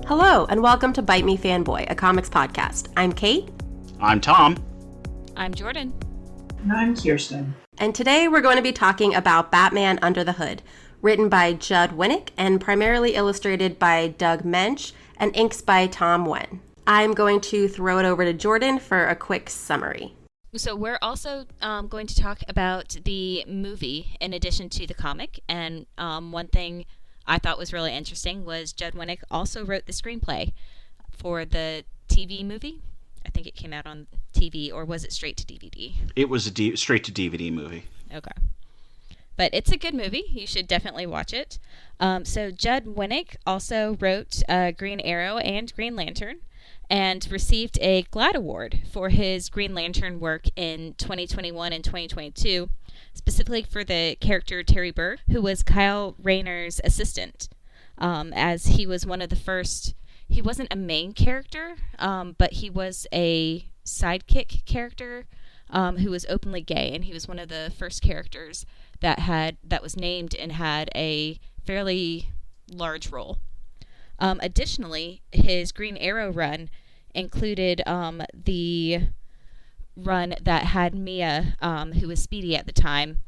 Hello, and welcome to Bite Me Fanboy, a comics podcast. I'm Kate. I'm Tom. I'm Jordan. And I'm Kirsten. And today we're going to be talking about Batman Under the Hood, written by Judd Winick and primarily illustrated by Doug Mensch and inks by Tom Wen. I'm going to throw it over to Jordan for a quick summary. So we're also going to talk about the movie in addition to the comic. And one thing I thought was really interesting was Judd Winick also wrote the screenplay for the TV movie. I think it came out on TV, or was it straight to DVD? It was a straight to DVD movie. Okay. But it's a good movie. You should definitely watch it. So Judd Winick also wrote Green Arrow and Green Lantern and received a GLAAD Award for his Green Lantern work in 2021 and 2022, specifically for the character Terry Berg, who was Kyle Rayner's assistant, as he was one of the first. He wasn't a main character, but he was a sidekick character who was openly gay, and he was one of the first characters that was named and had a fairly large role. Additionally, his Green Arrow run included the run that had Mia, who was Speedy at the time,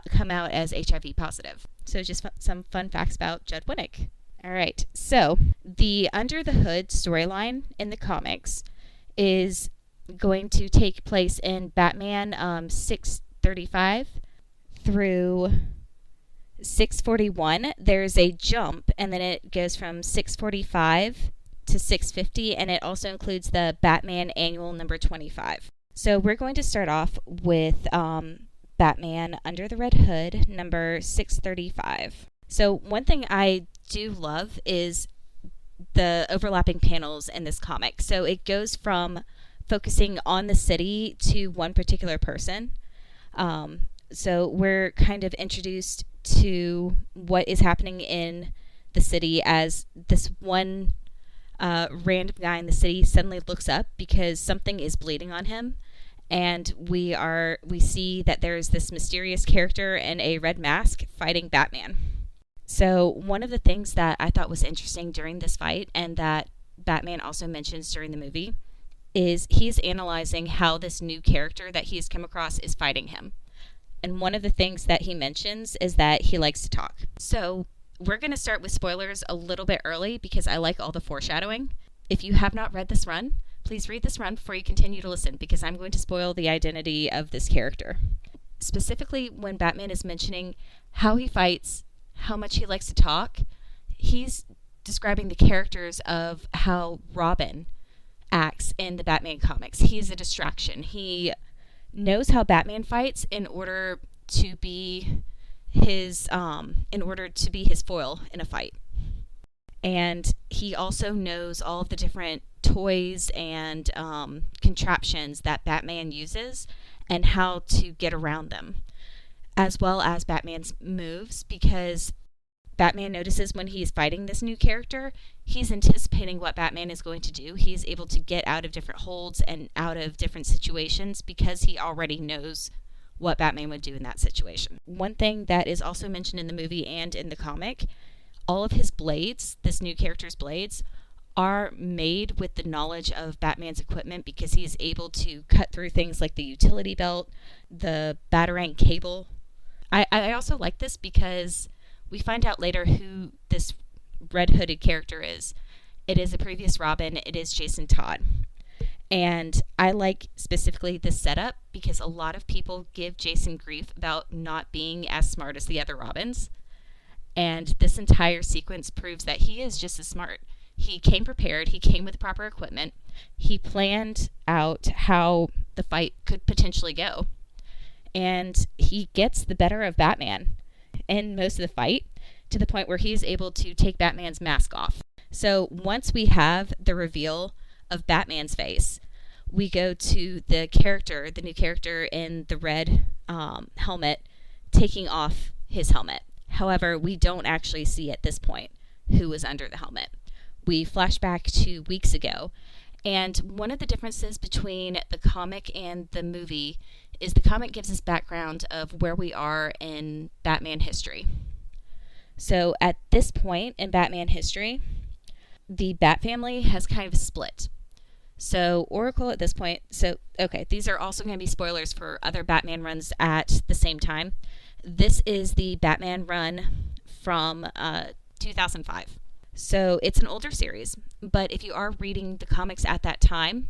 come out as HIV positive. So just some fun facts about Judd Winick. All right, so the Under the Hood storyline in the comics is going to take place in Batman 635 through 641. There's a jump, and then it goes from 645 to 650, and it also includes the Batman Annual number 25. So we're going to start off with Batman Under the Red Hood number 635. So one thing I do love is the overlapping panels in this comic. So it goes from focusing on the city to one particular person. So we're kind of introduced to what is happening in the city as this one random guy in the city suddenly looks up because something is bleeding on him, and we see that there's this mysterious character in a red mask fighting Batman. So one of the things that I thought was interesting during this fight, and that Batman also mentions during the movie, is he's analyzing how this new character that he's come across is fighting him. And one of the things that he mentions is that he likes to talk. So we're going to start with spoilers a little bit early because I like all the foreshadowing. If you have not read this run, please read this run before you continue to listen, because I'm going to spoil the identity of this character. Specifically, when Batman is mentioning how he fights, how much he likes to talk, he's describing the characters of how Robin acts in the Batman comics. He's a distraction. He knows how Batman fights in order to be his foil in a fight. And he also knows all of the different toys and contraptions that Batman uses and how to get around them, as well as Batman's moves, because Batman notices when he's fighting this new character, he's anticipating what Batman is going to do. He's able to get out of different holds and out of different situations because he already knows what Batman would do in that situation. One thing that is also mentioned in the movie and in the comic, all of his blades, this new character's blades, are made with the knowledge of Batman's equipment, because he is able to cut through things like the utility belt, the Batarang cable. I also like this because we find out later who this red hooded character is. It is a previous Robin. It is Jason Todd. And I like specifically this setup because a lot of people give Jason grief about not being as smart as the other Robins. And this entire sequence proves that he is just as smart. He came prepared. He came with the proper equipment. He planned out how the fight could potentially go. And he gets the better of Batman in most of the fight, to the point where he's able to take Batman's mask off. So once we have the reveal of Batman's face, we go to the new character in the red helmet, taking off his helmet. However, we don't actually see at this point who was under the helmet. We flash back to weeks ago, and one of the differences between the comic and the movie is the comic gives us background of where we are in Batman history. So at this point in Batman history, the Bat family has kind of split. So Oracle at this point, these are also going to be spoilers for other Batman runs at the same time. This is the Batman run from 2005. So it's an older series, but if you are reading the comics at that time,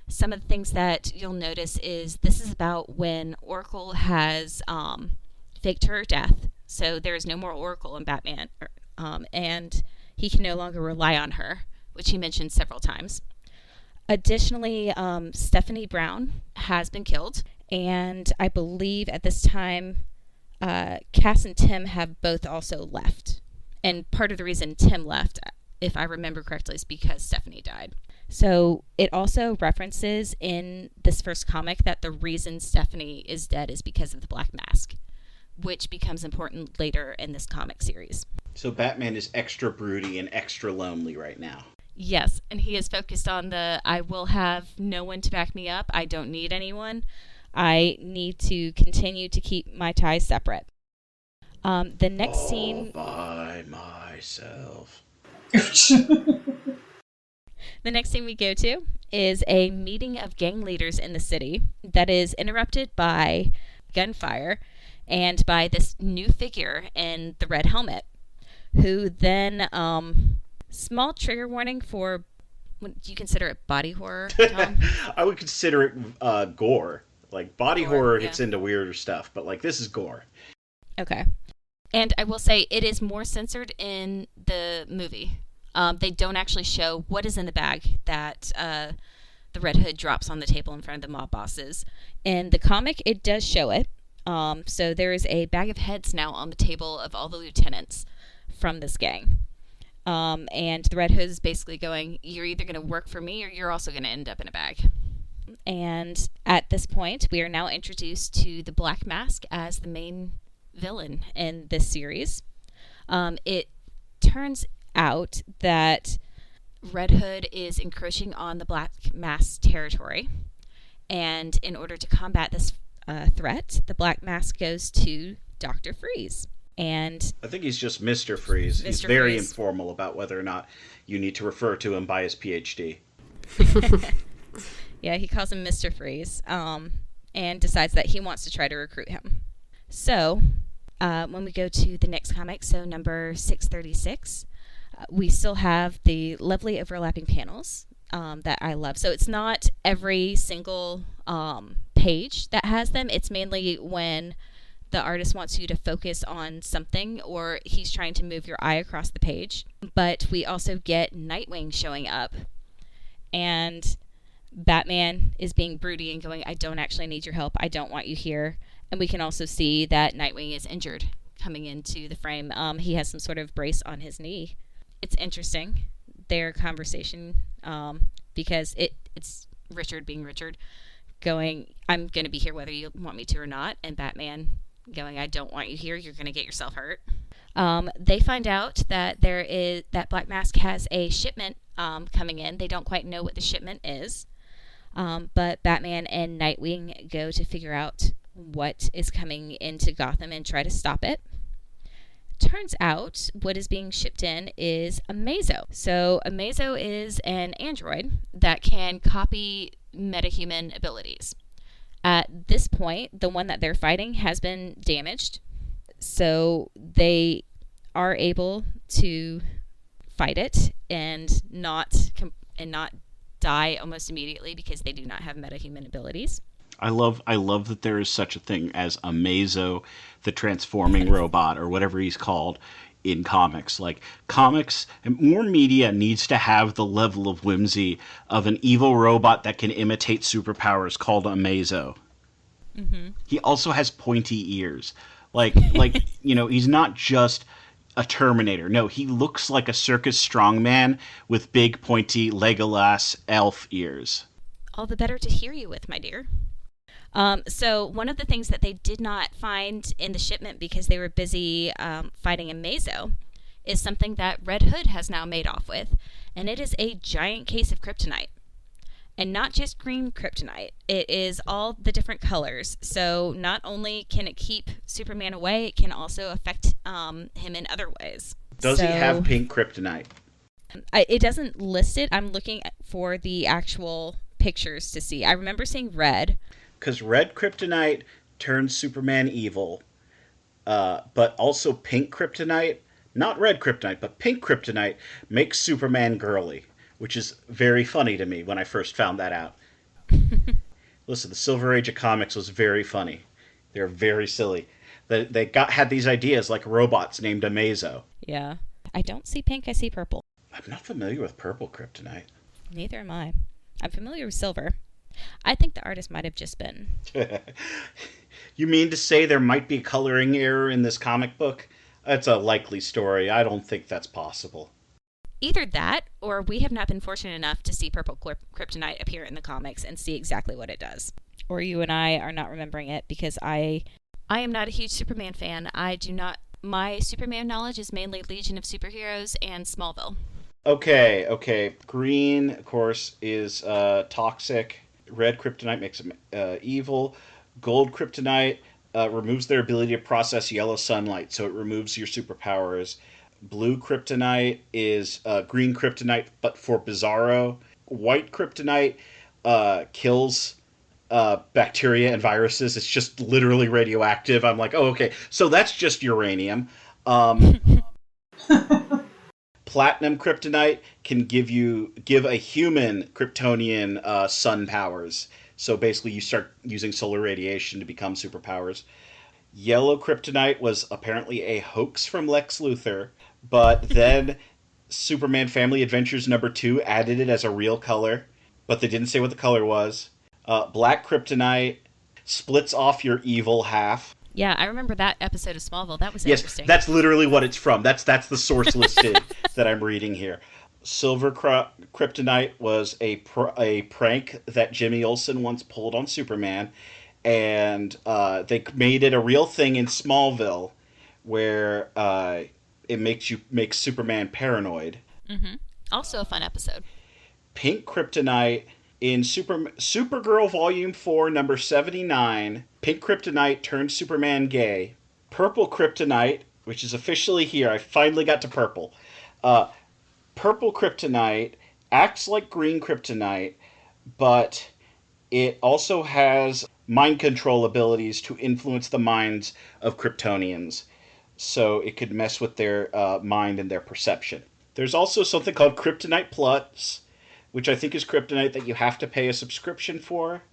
some of the things that you'll notice is this is about when Oracle has faked her death. So there is no more Oracle in Batman, and he can no longer rely on her, which he mentioned several times. Additionally, Stephanie Brown has been killed, and I believe at this time, Cass and Tim have both also left. And part of the reason Tim left, if I remember correctly, is because Stephanie died. So it also references in this first comic that the reason Stephanie is dead is because of the Black Mask, which becomes important later in this comic series. So Batman is extra broody and extra lonely right now. Yes, and he is focused on I will have no one to back me up. I don't need anyone. I need to continue to keep my ties separate. The next scene... by myself. The next thing we go to is a meeting of gang leaders in the city that is interrupted by gunfire and by this new figure in the red helmet, who then, small trigger warning for, do you consider it body horror, Tom? I would consider it gore. Like, body horror yeah. gets into weirder stuff, but, like, this is gore. Okay. And I will say it is more censored in the movie. They don't actually show what is in the bag that the Red Hood drops on the table in front of the mob bosses. In the comic, it does show it. So there is a bag of heads now on the table of all the lieutenants from this gang. And the Red Hood is basically going, you're either going to work for me or you're also going to end up in a bag. And at this point, we are now introduced to the Black Mask as the main villain in this series. It turns out that Red Hood is encroaching on the Black Mask territory, and in order to combat this threat, the Black Mask goes to Dr. Freeze. And I think he's just Mr. Freeze. He's very informal about whether or not you need to refer to him by his PhD. Yeah, he calls him Mr. Freeze, and decides that he wants to try to recruit him. So, when we go to the next comic, so number 636, we still have the lovely overlapping panels that I love. So it's not every single page that has them. It's mainly when the artist wants you to focus on something or he's trying to move your eye across the page. But we also get Nightwing showing up, and Batman is being broody and going, I don't actually need your help. I don't want you here. And we can also see that Nightwing is injured coming into the frame. He has some sort of brace on his knee. It's interesting, their conversation, because it's Richard being Richard going, I'm going to be here whether you want me to or not. And Batman going, I don't want you here. You're going to get yourself hurt. They find out that that Black Mask has a shipment coming in. They don't quite know what the shipment is. But Batman and Nightwing go to figure out what is coming into Gotham and try to stop it. Turns out what is being shipped in is a Mazo. So a Mazo is an android that can copy metahuman abilities. At this point, the one that they're fighting has been damaged, so they are able to fight it and not die almost immediately because they do not have metahuman abilities. I love that there is such a thing as a Mazo, the transforming robot, or whatever he's called in comics. Like, comics and more media needs to have the level of whimsy of an evil robot that can imitate superpowers called a Mazo. Mm-hmm. He also has pointy ears. Like he's not just a Terminator. No, he looks like a circus strongman with big pointy Legolas elf ears. All the better to hear you with, my dear. So one of the things that they did not find in the shipment because they were busy fighting a Mazo is something that Red Hood has now made off with, and it is a giant case of Kryptonite. And not just green Kryptonite, it is all the different colors. So not only can it keep Superman away, it can also affect him in other ways. Does he have pink Kryptonite? It doesn't list it. I'm looking for the actual pictures to see. I remember seeing red. Because red kryptonite turns Superman evil, but also pink kryptonite, not red kryptonite, but pink kryptonite makes Superman girly, which is very funny to me when I first found that out. Listen, the Silver Age of comics was very funny. They're very silly. They had these ideas like robots named Amazo. Yeah. I don't see pink, I see purple. I'm not familiar with purple kryptonite. Neither am I. I'm familiar with silver. I think the artist might have just been. You mean to say there might be a coloring error in this comic book? That's a likely story. I don't think that's possible. Either that, or we have not been fortunate enough to see purple kryptonite appear in the comics and see exactly what it does. Or you and I are not remembering it because I am not a huge Superman fan. My Superman knowledge is mainly Legion of Superheroes and Smallville. Okay. Green, of course, is toxic. Red kryptonite makes them evil. Gold kryptonite removes their ability to process yellow sunlight, so it removes your superpowers. Blue kryptonite is green kryptonite, but for Bizarro. White kryptonite kills bacteria and viruses. It's just literally radioactive. I'm like, oh, okay, so that's just uranium. Platinum kryptonite can give a human Kryptonian sun powers. So basically you start using solar radiation to become superpowers. Yellow kryptonite was apparently a hoax from Lex Luthor, but then Superman Family Adventures #2 added it as a real color, but they didn't say what the color was. Black kryptonite splits off your evil half. Yeah, I remember that episode of Smallville. That was Yes, interesting. that's literally what it's from. That's the source listed that I'm reading here. Silver kryptonite was a prank that Jimmy Olsen once pulled on Superman, and they made it a real thing in Smallville, where it makes Superman paranoid. Mm-hmm. Also a fun episode. Pink kryptonite in Supergirl Volume 4, number 79. Pink kryptonite turns Superman gay. Purple kryptonite, which is officially here. I finally got to purple. Purple kryptonite acts like green kryptonite, but it also has mind control abilities to influence the minds of Kryptonians. So it could mess with their mind and their perception. There's also something called Kryptonite Plus, which I think is kryptonite that you have to pay a subscription for.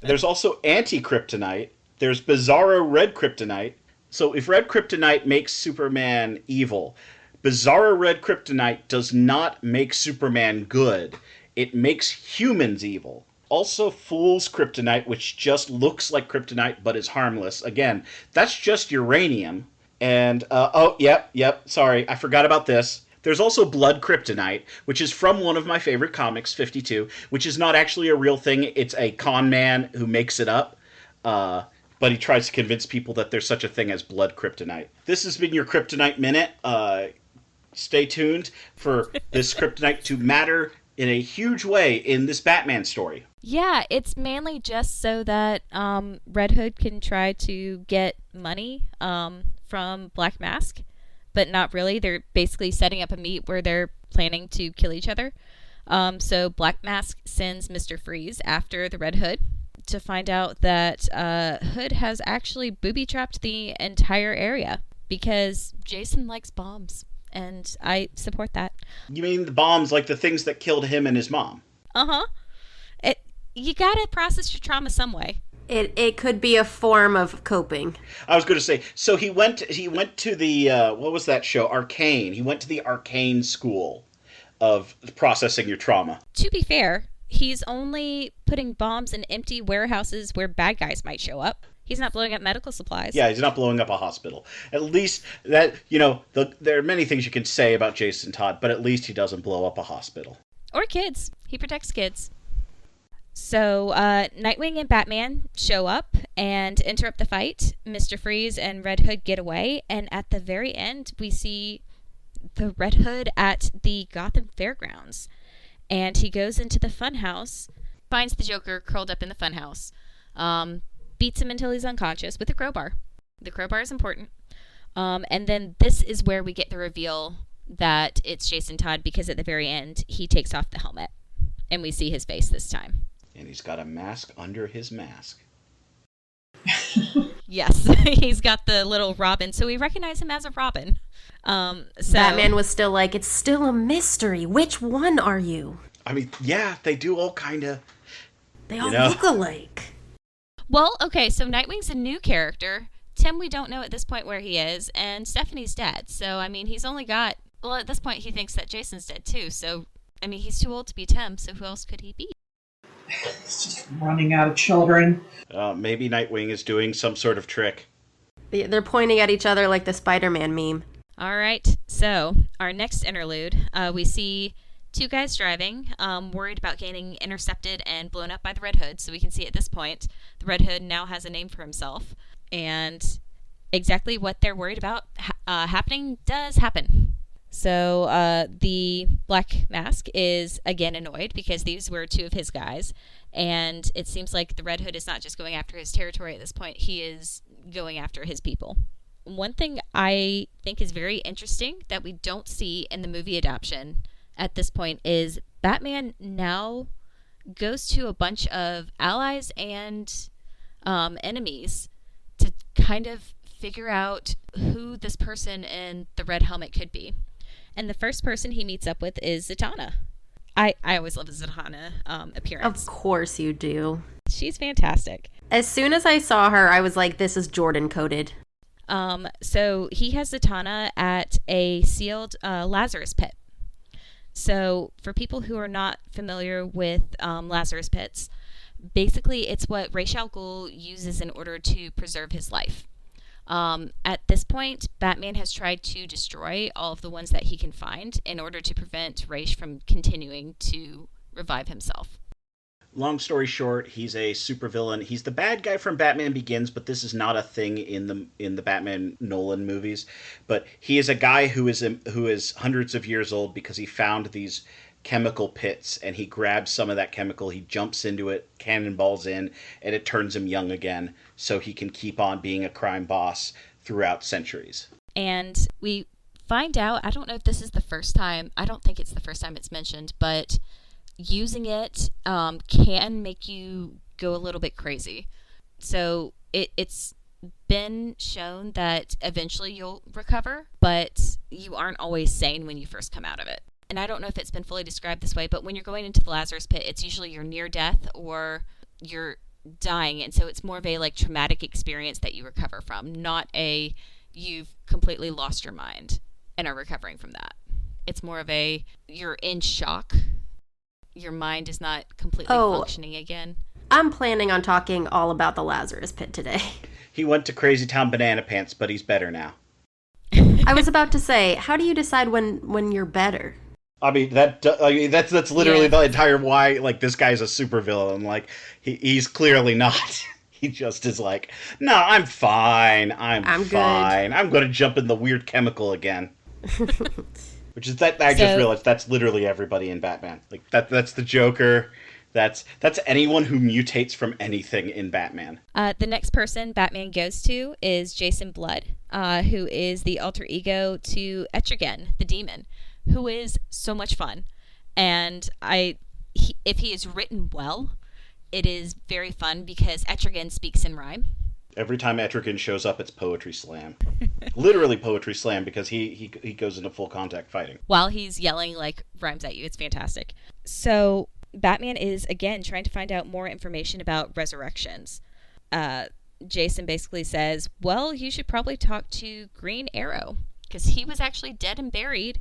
There's also anti-kryptonite. There's Bizarro Red Kryptonite. So if Red Kryptonite makes Superman evil, Bizarro Red Kryptonite does not make Superman good. It makes humans evil. Also Fool's Kryptonite, which just looks like kryptonite but is harmless. Again, that's just uranium. And, sorry, I forgot about this. There's also Blood Kryptonite, which is from one of my favorite comics, 52, which is not actually a real thing. It's a con man who makes it up, but he tries to convince people that there's such a thing as Blood Kryptonite. This has been your Kryptonite Minute. Stay tuned for this kryptonite to matter in a huge way in this Batman story. Yeah, it's mainly just so that Red Hood can try to get money from Black Mask. But not really. They're basically setting up a meet where they're planning to kill each other. So Black Mask sends Mr. Freeze after the Red Hood to find out that Hood has actually booby-trapped the entire area because Jason likes bombs, and I support that. You mean the bombs, like the things that killed him and his mom? Uh-huh. You gotta process your trauma some way. It could be a form of coping. I was going to say, so he went to the, what was that show? Arcane. He went to the Arcane school of processing your trauma. To be fair, he's only putting bombs in empty warehouses where bad guys might show up. He's not blowing up medical supplies. Yeah, he's not blowing up a hospital. At least that, there are many things you can say about Jason Todd, but at least he doesn't blow up a hospital. Or kids. He protects kids. So Nightwing and Batman show up and interrupt the fight. Mr. Freeze and Red Hood get away, and at the very end, we see the Red Hood at the Gotham Fairgrounds. And he goes into the funhouse, finds the Joker curled up in the funhouse, beats him until he's unconscious with a crowbar. The crowbar is important. And then this is where we get the reveal that it's Jason Todd because at the very end, he takes off the helmet and we see his face this time. And he's got a mask under his mask. Yes, he's got the little Robin, so we recognize him as a Robin. So Batman was still like, it's still a mystery. Which one are you? I mean, yeah, they do all kind of... They all look alike. Well, okay, so Nightwing's a new character. Tim, we don't know at this point where he is, and Stephanie's dead. So, I mean, he's only got... Well, at this point, he thinks that Jason's dead, too. So, I mean, he's too old to be Tim, so who else could he be? It's just running out of children. Maybe Nightwing is doing some sort of trick. They're pointing at each other like the Spider-Man meme. All right, so our next interlude, we see two guys driving, worried about getting intercepted and blown up by the Red Hood. So we can see at this point, the Red Hood now has a name for himself. And exactly what they're worried about happening does happen. So the Black Mask is again annoyed because these were two of his guys. And it seems like the Red Hood is not just going after his territory at this point. He is going after his people. One thing I think is very interesting that we don't see in the movie adaptation at this point is Batman now goes to a bunch of allies and enemies to kind of figure out who this person in the red helmet could be. And the first person he meets up with is Zatanna. I always love the Zatanna appearance. Of course you do. She's fantastic. As soon as I saw her, I was like, this is Jordan coded. So he has Zatanna at a sealed Lazarus pit. So for people who are not familiar with Lazarus pits, basically it's what Ra's al Ghul uses in order to preserve his life. At this point, Batman has tried to destroy all of the ones that he can find in order to prevent Ra's from continuing to revive himself. Long story short, he's a supervillain. He's the bad guy from Batman Begins, but this is not a thing in the Batman Nolan movies. But he is a guy who is hundreds of years old because he found these chemical pits and he grabs some of that chemical, he jumps into it, cannonballs in, and it turns him young again so he can keep on being a crime boss throughout centuries. And we find out, I don't know if this is the first time, I don't think it's the first time it's mentioned, but using it can make you go a little bit crazy. So it's been shown that eventually you'll recover, but you aren't always sane when you first come out of it. And I don't know if it's been fully described this way, but when you're going into the Lazarus pit, it's usually you're near death or you're dying. And so it's more of a like traumatic experience that you recover from, not a you've completely lost your mind and are recovering from that. It's more of a you're in shock. Your mind is not completely functioning again. I'm planning on talking all about the Lazarus pit today. He went to Crazy Town Banana Pants, but he's better now. I was about to say, how do you decide when you're better? I mean that's literally the entire why like this guy's a supervillain. Like he's clearly not. He just is like, no, I'm fine. I'm fine. Good. I'm going to jump in the weird chemical again. Which is that I just realized that's literally everybody in Batman. Like that's the Joker. That's anyone who mutates from anything in Batman. The next person Batman goes to is Jason Blood, who is the alter ego to Etrigan, the demon, who is so much fun. And if he is written well, it is very fun because Etrigan speaks in rhyme. Every time Etrigan shows up, it's poetry slam. Literally poetry slam because he goes into full contact fighting. While he's yelling like rhymes at you. It's fantastic. So Batman is, again, trying to find out more information about resurrections. Jason basically says, well, you should probably talk to Green Arrow because he was actually dead and buried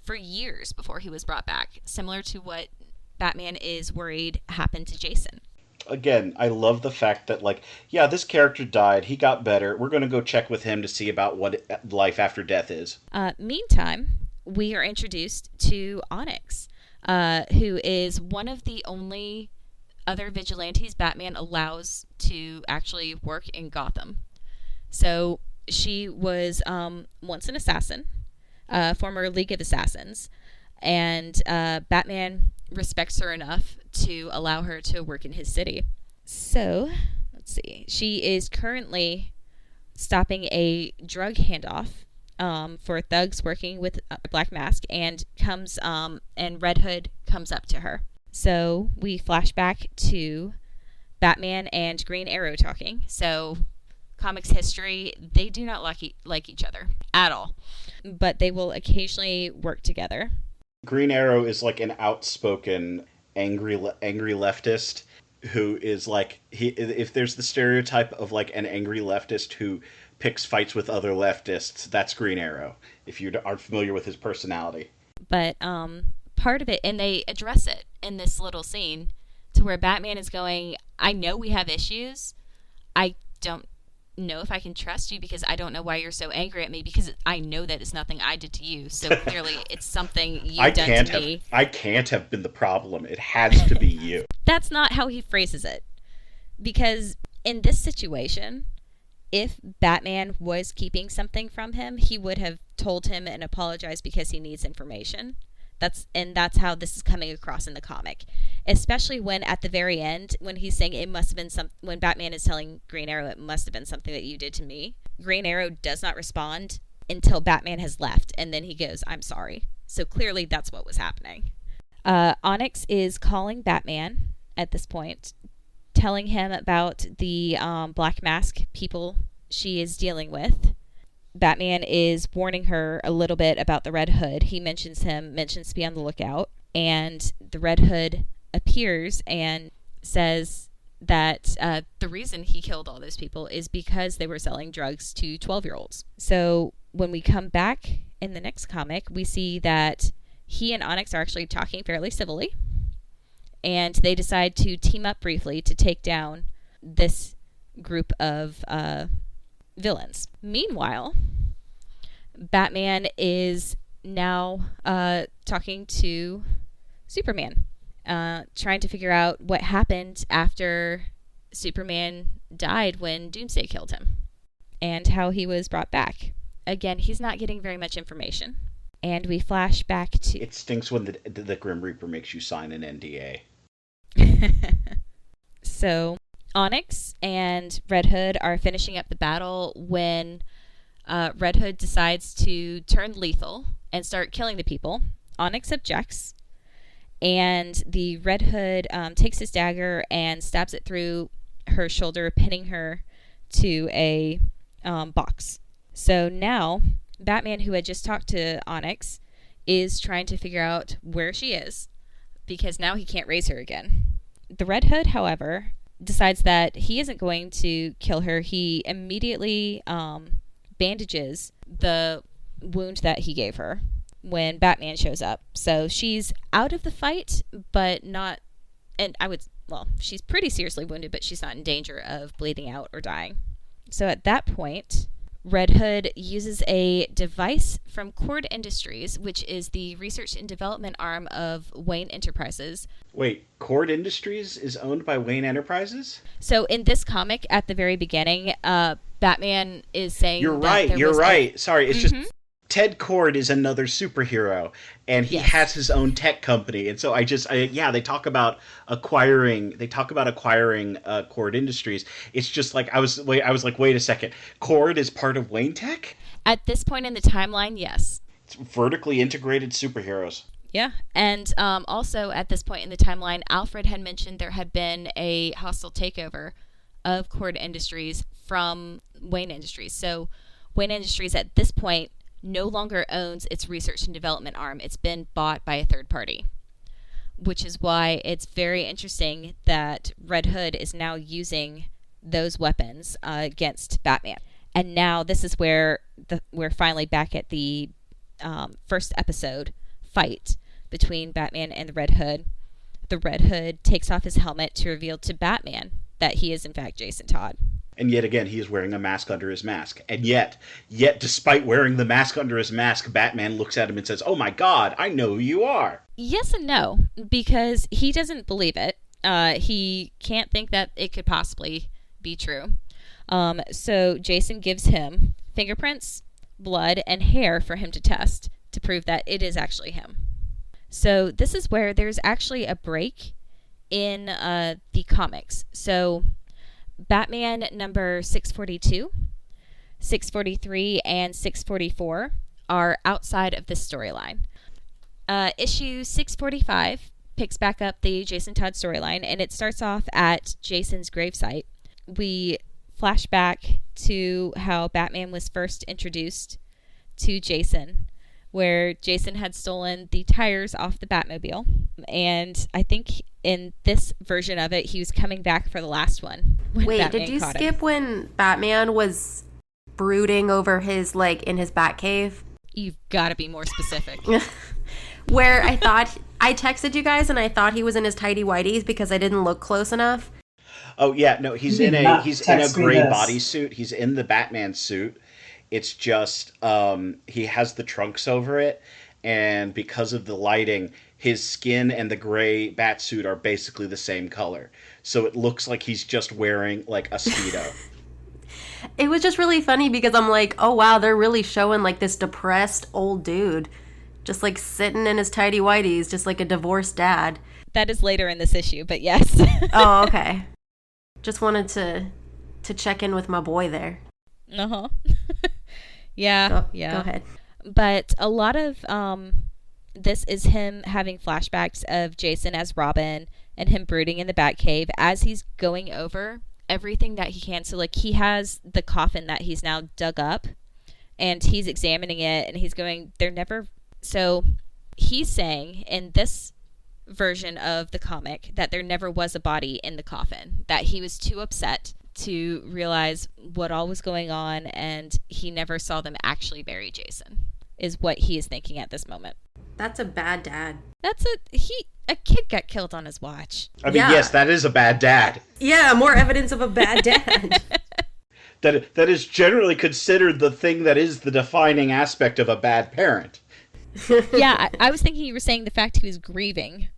for years before he was brought back, similar to what Batman is worried happened to Jason. Again, I love the fact that, like, yeah, this character died, he got better, we're going to go check with him to see about what life after death is. Meantime, we are introduced to Onyx, who is one of the only other vigilantes Batman allows to actually work in Gotham. So she was once an assassin, former League of Assassins, and Batman respects her enough to allow her to work in his city. So, let's see. She is currently stopping a drug handoff for thugs working with a Black Mask, and and Red Hood comes up to her. So we flash back to Batman and Green Arrow talking. So comics history, they do not like each other at all, but they will occasionally work together. Green Arrow is like an outspoken, angry leftist who is like, if there's the stereotype of like an angry leftist who picks fights with other leftists, that's Green Arrow, if you aren't familiar with his personality. But part of it, and they address it in this little scene, to where Batman is going, I know we have issues. I don't know if I can trust you because I don't know why you're so angry at me, because I know that it's nothing I did to you. So clearly it's something you've done to me. I can't have been the problem. It has to be you. That's not how he phrases it. Because in this situation, if Batman was keeping something from him, he would have told him and apologized because he needs information. That's how this is coming across in the comic. Especially when at the very end, when he's saying it must have been when Batman is telling Green Arrow it must have been something that you did to me, Green Arrow does not respond until Batman has left, and then he goes, I'm sorry. So clearly that's what was happening. Onyx is calling Batman at this point, telling him about the Black Mask people she is dealing with. Batman is warning her a little bit about the Red Hood. He mentions to be on the lookout, and the Red Hood appears and says that the reason he killed all those people is because they were selling drugs to 12-year-olds. So when we come back in the next comic, we see that he and Onyx are actually talking fairly civilly, and they decide to team up briefly to take down this group of villains. Meanwhile, Batman is now talking to Superman, trying to figure out what happened after Superman died when Doomsday killed him, and how he was brought back. Again, he's not getting very much information. And we flash back to... It stinks when the Grim Reaper makes you sign an NDA. So Onyx and Red Hood are finishing up the battle when Red Hood decides to turn lethal and start killing the people. Onyx objects, and the Red Hood takes his dagger and stabs it through her shoulder, pinning her to a box. So now Batman, who had just talked to Onyx, is trying to figure out where she is, because now he can't raise her again. The Red Hood, however, decides that he isn't going to kill her. He immediately bandages the wound that he gave her when Batman shows up. So she's out of the fight, but not, and she's pretty seriously wounded, but she's not in danger of bleeding out or dying. So at that point, Red Hood uses a device from Cord Industries, which is the research and development arm of Wayne Enterprises. Wait, Cord Industries is owned by Wayne Enterprises? So in this comic, at the very beginning, Batman is saying You're right. Sorry, it's just Ted Cord is another superhero, and he has his own tech company, and so they talk about acquiring Cord Industries. It's just like I was like, wait a second, Cord is part of Wayne Tech? At this point in the timeline, yes. It's vertically integrated superheroes. Yeah, and also at this point in the timeline, Alfred had mentioned there had been a hostile takeover of Cord Industries from Wayne Industries. So Wayne Industries at this point no longer owns its research and development arm. It's been bought by a third party, which is why it's very interesting that Red Hood is now using those weapons against Batman. And now this is where we're finally back at the first episode fight between Batman and the Red Hood. The Red Hood takes off his helmet to reveal to Batman that he is in fact Jason Todd. And yet again, he is wearing a mask under his mask. And yet, despite wearing the mask under his mask, Batman looks at him and says, "Oh my God, I know who you are." Yes and no, because he doesn't believe it. He can't think that it could possibly be true. So Jason gives him fingerprints, blood, and hair for him to test to prove that it is actually him. So this is where there's actually a break in the comics. So Batman number 642 643, and 644 are outside of this storyline. Issue 645 picks back up the Jason Todd storyline, and it starts off at Jason's gravesite. We flash back to how Batman was first introduced to Jason, where Jason had stolen the tires off the Batmobile. And I think in this version of it, he was coming back for the last one. Wait, Batman did you caught skip him. when Batman was brooding over his, like, in his Batcave? You've got to be more specific. Where I texted you guys and I thought he was in his tighty whities because I didn't look close enough. Oh yeah, no, he's You in did a not he's in a text me gray this. bodysuit. He's in the Batman suit. It's just he has the trunks over it, and because of the lighting, his skin and the gray bat suit are basically the same color. So it looks like he's just wearing like a Speedo. It was just really funny because I'm like, oh wow, they're really showing like this depressed old dude just like sitting in his tidy whities, just like a divorced dad. That is later in this issue, but yes. Oh, okay. Just wanted to check in with my boy there. Uh-huh. Yeah. Go ahead. But a lot of this is him having flashbacks of Jason as Robin and him brooding in the Batcave as he's going over everything that he can. So like he has the coffin that he's now dug up and he's examining it and he's going, so he's saying in this version of the comic that there never was a body in the coffin, that he was too upset to realize what all was going on and he never saw them actually bury Jason, is what he is thinking at this moment. That's a bad dad. A kid got killed on his watch. I mean, Yeah. yes, that is a bad dad. Yeah, more evidence of a bad dad. That is generally considered the thing that is the defining aspect of a bad parent. Yeah, I was thinking you were saying the fact he was grieving.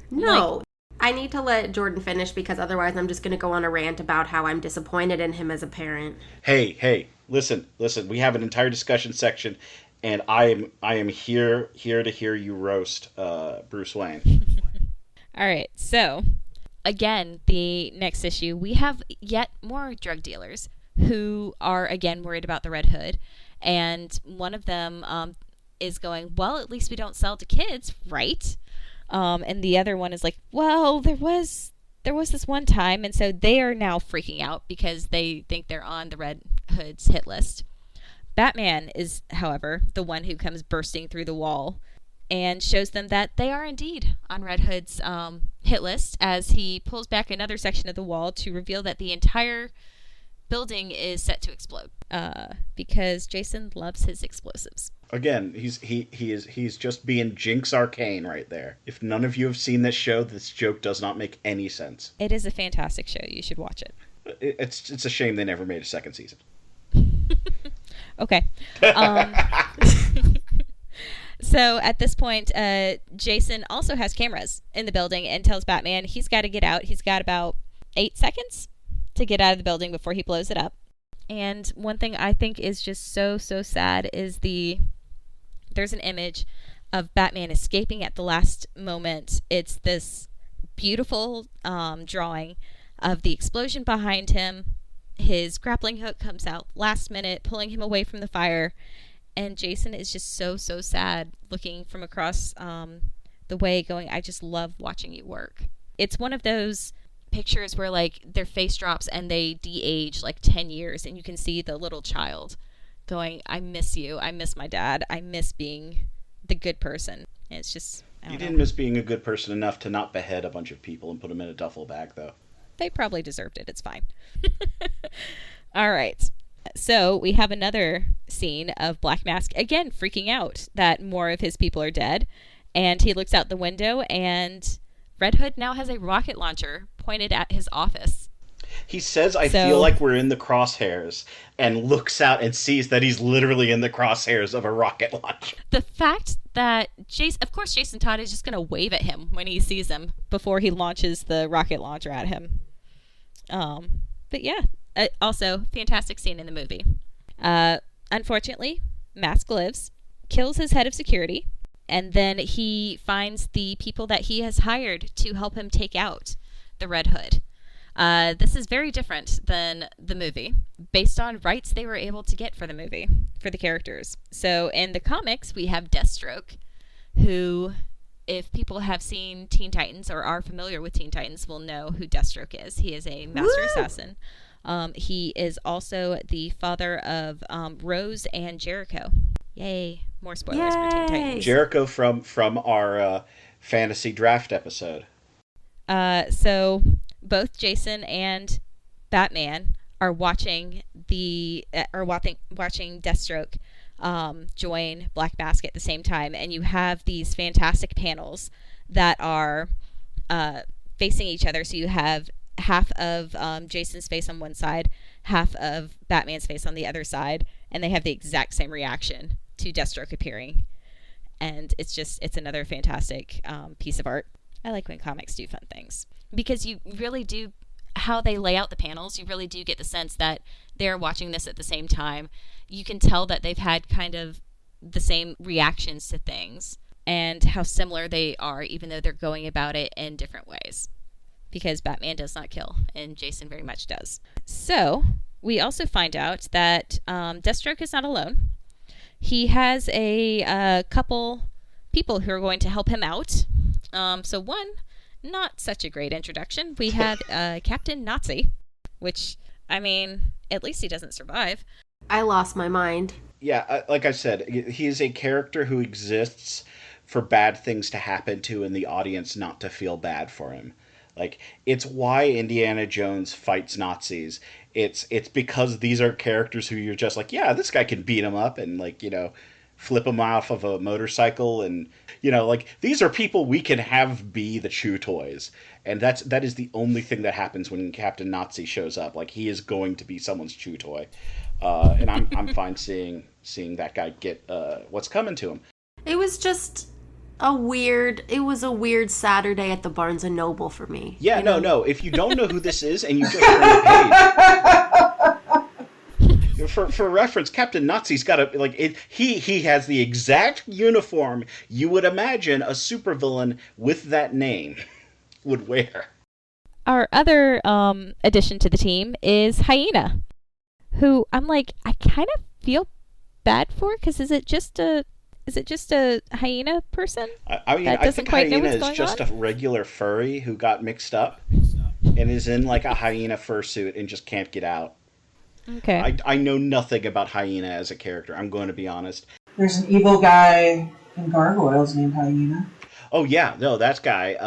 No. I need to let Jordan finish because otherwise I'm just going to go on a rant about how I'm disappointed in him as a parent. Hey, listen. We have an entire discussion section, and I am here to hear you roast Bruce Wayne. All right, so again, the next issue, we have yet more drug dealers who are again worried about the Red Hood, and one of them is going, well, at least we don't sell to kids, right? And the other one is like, well, there was this one time, and so they are now freaking out because they think they're on the Red Hood's hit list. Batman is, however, the one who comes bursting through the wall and shows them that they are indeed on Red Hood's hit list as he pulls back another section of the wall to reveal that the entire building is set to explode because Jason loves his explosives. Again, he's just being Jinx Arcane right there. If none of you have seen this show, this joke does not make any sense. It is a fantastic show. You should watch it. It's a shame they never made a second season. Okay. So at this point, Jason also has cameras in the building and tells Batman he's got to get out. He's got about 8 seconds to get out of the building before he blows it up. And one thing I think is just so sad is there's an image of Batman escaping at the last moment. It's this beautiful drawing of the explosion behind him. His grappling hook comes out last minute, pulling him away from the fire. And Jason is just so sad, looking from across the way, going, I just love watching you work. It's one of those pictures where, like, their face drops and they de-age, like, 10 years, and you can see the little child going, I miss you. I miss my dad. I miss being the good person. And it's just, You didn't miss being a good person enough to not behead a bunch of people and put them in a duffel bag, though. They probably deserved it. It's fine. All right. So we have another scene of Black Mask, again, freaking out that more of his people are dead. And he looks out the window, and Red Hood now has a rocket launcher pointed at his office. He says, I feel like we're in the crosshairs, and looks out and sees that he's literally in the crosshairs of a rocket launcher. The fact that Jason Todd is just going to wave at him when he sees him before he launches the rocket launcher at him. But yeah, also fantastic scene in the movie. Unfortunately, Mask lives, kills his head of security, and then he finds the people that he has hired to help him take out the Red Hood. This is very different than the movie, based on rights they were able to get for the movie, for the characters. So in the comics, we have Deathstroke, who, if people have seen Teen Titans or are familiar with Teen Titans, will know who Deathstroke is. He is a master assassin. He is also the father of Rose and Jericho. Yay. More spoilers for Teen Titans. Jericho from our fantasy draft episode. So both Jason and Batman are watching watching Deathstroke join Black Mask at the same time, and you have these fantastic panels that are facing each other. So you have half of Jason's face on one side, half of Batman's face on the other side, and they have the exact same reaction to Deathstroke appearing. And it's another fantastic piece of art. I like when comics do fun things, because you really do, how they lay out the panels, you really do get the sense that they're watching this at the same time. You can tell that they've had kind of the same reactions to things and how similar they are, even though they're going about it in different ways. Because Batman does not kill, and Jason very much does. So we also find out that Deathstroke is not alone. He has a couple people who are going to help him out. So one, not such a great introduction. We had Captain Nazi, which, I mean, at least he doesn't survive. I lost my mind. Yeah, like I said, he's a character who exists for bad things to happen to and the audience not to feel bad for him. Like, it's why Indiana Jones fights Nazis. It's because these are characters who you're just like, yeah, this guy can beat him up and, like, you know, flip him off of a motorcycle. And, you know, like, these are people we can have be the chew toys. And that is the only thing that happens when Captain Nazi shows up. Like, he is going to be someone's chew toy. And I'm fine seeing that guy get what's coming to him. It was just a weird Saturday at the Barnes & Noble for me. Yeah, no. If you don't know who this is and you just turn the page, for reference, Captain Nazi's got a he has the exact uniform you would imagine a supervillain with that name would wear. Our other addition to the team is Hyena, who I'm like, I kind of feel bad for, because is it just a hyena person? I mean, I think Hyena is just a regular furry who got mixed up and is in like a hyena fursuit and just can't get out. Okay. I know nothing about Hyena as a character, I'm going to be honest. There's an evil guy in Gargoyles named Hyena. Oh yeah, no, that guy.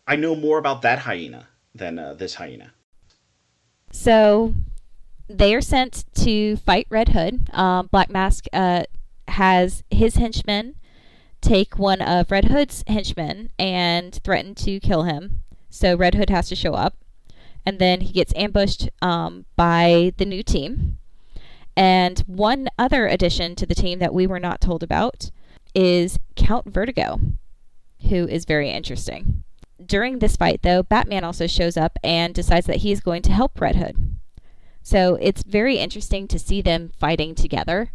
I know more about that hyena than this hyena. So they are sent to fight Red Hood. Black Mask has his henchmen take one of Red Hood's henchmen and threaten to kill him. So Red Hood has to show up. And then he gets ambushed by the new team. And one other addition to the team that we were not told about is Count Vertigo, who is very interesting. During this fight, though, Batman also shows up and decides that he's going to help Red Hood. So it's very interesting to see them fighting together,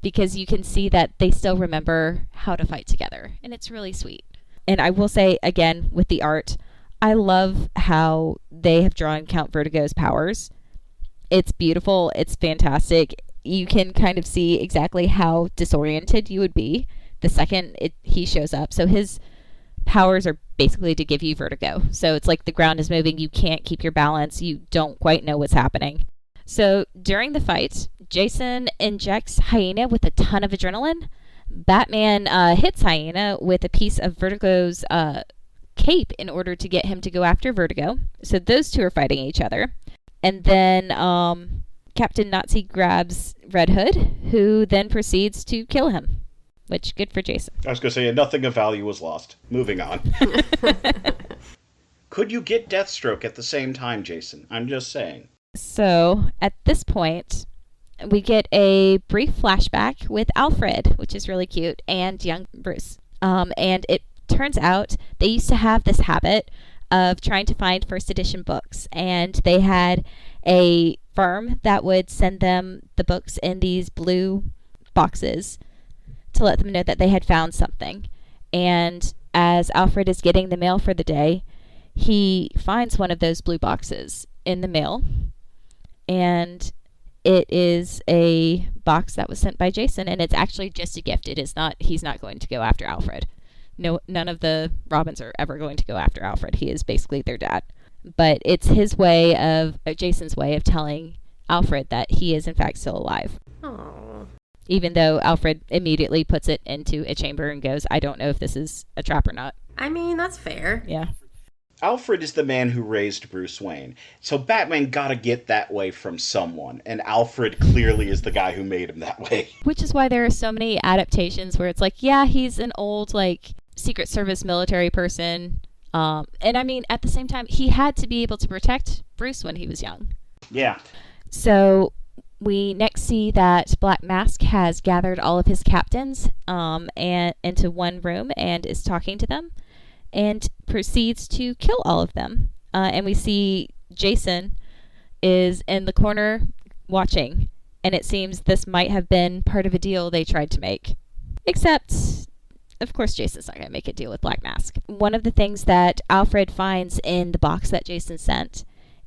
because you can see that they still remember how to fight together, and it's really sweet. And I will say, again, with the art, I love how they have drawn Count Vertigo's powers. It's beautiful. It's fantastic. You can kind of see exactly how disoriented you would be the second he shows up. So his powers are basically to give you vertigo. So it's like the ground is moving. You can't keep your balance. You don't quite know what's happening. So during the fight, Jason injects Hyena with a ton of adrenaline. Batman hits Hyena with a piece of Vertigo's cape in order to get him to go after Vertigo. So those two are fighting each other. And then Captain Nazi grabs Red Hood, who then proceeds to kill him, which, good for Jason. I was going to say, nothing of value was lost. Moving on. Could you get Deathstroke at the same time, Jason? I'm just saying. So, at this point, we get a brief flashback with Alfred, which is really cute, and young Bruce. And it turns out they used to have this habit of trying to find first edition books, and they had a firm that would send them the books in these blue boxes to let them know that they had found something. And as Alfred is getting the mail for the day, he finds one of those blue boxes, in the mail, and it is a box that was sent by Jason, and it's actually just a gift. It is not, he's not going to go after Alfred. No, none of the Robins are ever going to go after Alfred. He is basically their dad. But it's his way of, Jason's way of telling Alfred that he is in fact still alive. Aww. Even though Alfred immediately puts it into a chamber and goes, I don't know if this is a trap or not. I mean, that's fair. Yeah. Alfred is the man who raised Bruce Wayne. So Batman gotta get that way from someone. And Alfred clearly is the guy who made him that way. Which is why there are so many adaptations where it's like, yeah, he's an old, like, Secret Service military person. And I mean, at the same time, he had to be able to protect Bruce when he was young. Yeah. So we next see that Black Mask has gathered all of his captains and into one room and is talking to them and proceeds to kill all of them. And we see Jason is in the corner watching, and it seems this might have been part of a deal they tried to make. Except, of course, Jason's not going to make a deal with Black Mask. One of the things that Alfred finds in the box that Jason sent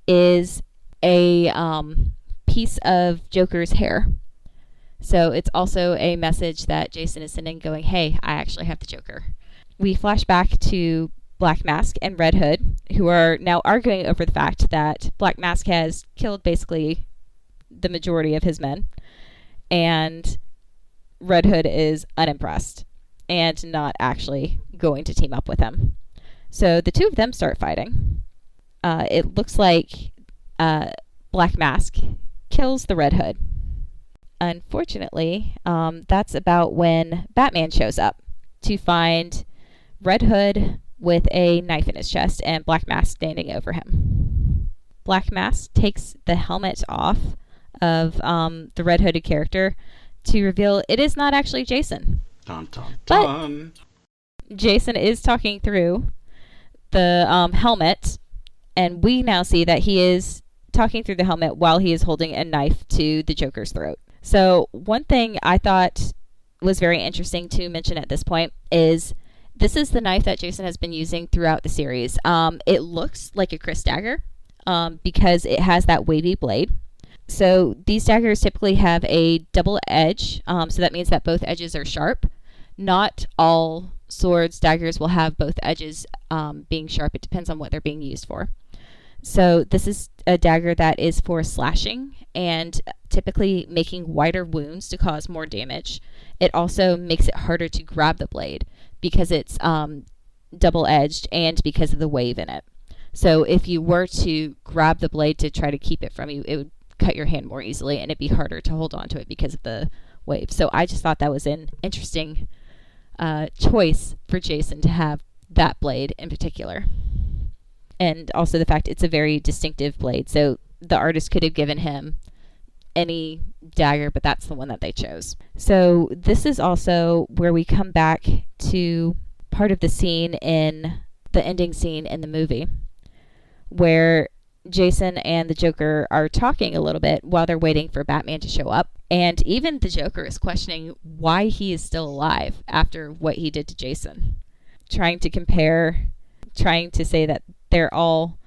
is a piece of Joker's hair. So it's also a message that Jason is sending going, hey, I actually have the Joker. We flash back to Black Mask and Red Hood, who are now arguing over the fact that Black Mask has killed basically the majority of his men, and Red Hood is unimpressed and not actually going to team up with him. So the two of them start fighting. It looks like Black Mask kills the Red Hood. Unfortunately, that's about when Batman shows up to find Red Hood with a knife in his chest and Black Mask standing over him. Black Mask takes the helmet off of the Red Hooded character to reveal it is not actually Jason. Dun, dun, dun. But Jason is talking through the helmet, and we now see that he is talking through the helmet while he is holding a knife to the Joker's throat. So one thing I thought was very interesting to mention at this point is this is the knife that Jason has been using throughout the series. It looks like a Chris dagger because it has that wavy blade. So these daggers typically have a double edge, so that means that both edges are sharp. Not all swords, daggers will have both edges being sharp. It depends on what they're being used for. So this is a dagger that is for slashing and typically making wider wounds to cause more damage. It also makes it harder to grab the blade because it's double-edged and because of the wave in it. So if you were to grab the blade to try to keep it from you, it would cut your hand more easily and it'd be harder to hold on to it because of the wave. So I just thought that was an interesting choice for Jason to have that blade in particular. And also the fact it's a very distinctive blade. So the artist could have given him any dagger, but that's the one that they chose. So this is also where we come back to part of the scene in the ending scene in the movie where Jason and the Joker are talking a little bit while they're waiting for Batman to show up. And even the Joker is questioning why he is still alive after what he did to Jason. Trying to compare, trying to say that they're all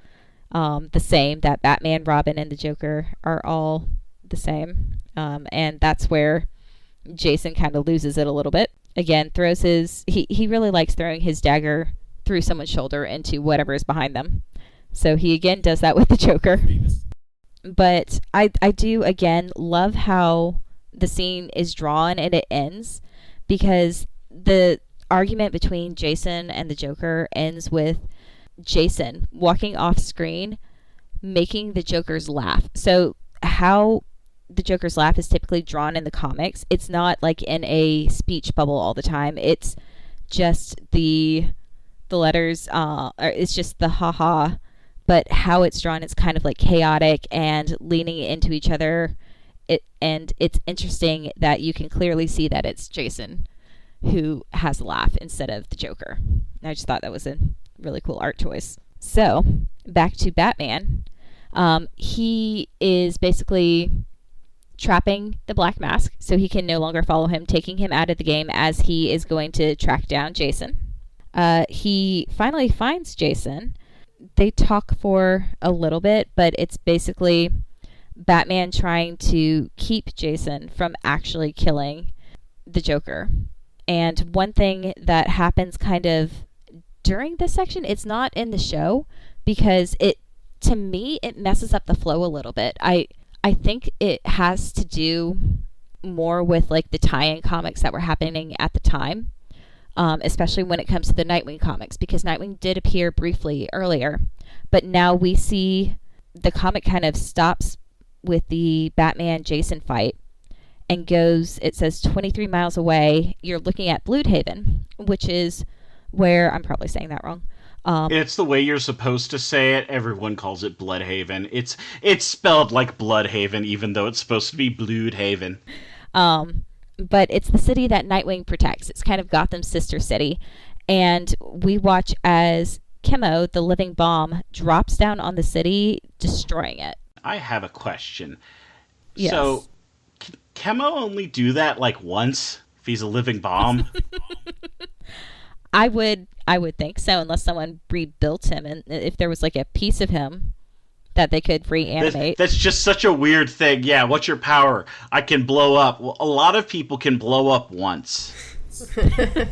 the same, that Batman, Robin, and the Joker are all the same. And that's where Jason kind of loses it a little bit. Again, throws his... He really likes throwing his dagger through someone's shoulder into whatever is behind them. So he again does that with the Joker. But I do, again, love how the scene is drawn and it ends, because the argument between Jason and the Joker ends with Jason walking off screen, making the Joker's laugh. So how the Joker's laugh is typically drawn in the comics, it's not like in a speech bubble all the time. It's just the letters, or it's just the ha-ha. But how it's drawn, it's kind of like chaotic and leaning into each other. And it's interesting that you can clearly see that it's Jason who has a laugh instead of the Joker. And I just thought that was a really cool art choice. So, back to Batman. He is basically trapping the Black Mask so he can no longer follow him, taking him out of the game as he is going to track down Jason. He finally finds Jason, they talk for a little bit, but it's basically Batman trying to keep Jason from actually killing the Joker. And one thing that happens kind of during this section, it's not in the show because to me, it messes up the flow a little bit. I think it has to do more with like the tie-in comics that were happening at the time, especially when it comes to the Nightwing comics, because Nightwing did appear briefly earlier, but now we see the comic kind of stops with the Batman-Jason fight and goes, it says 23 miles away, you're looking at Bloodhaven, which is where, I'm probably saying that wrong. It's the way you're supposed to say it. Everyone calls it Bloodhaven. It's spelled like Bloodhaven, even though it's supposed to be Bloodhaven. But it's the city that Nightwing protects. It's kind of Gotham's sister city. And we watch as Chemo, the living bomb, drops down on the city, destroying it. I have a question. Yes. So, can Chemo only do that like once if he's a living bomb? I would think so, unless someone rebuilt him, and if there was like a piece of him that they could reanimate. That's just such a weird thing. Yeah, what's your power? I can blow up. Well, a lot of people can blow up once.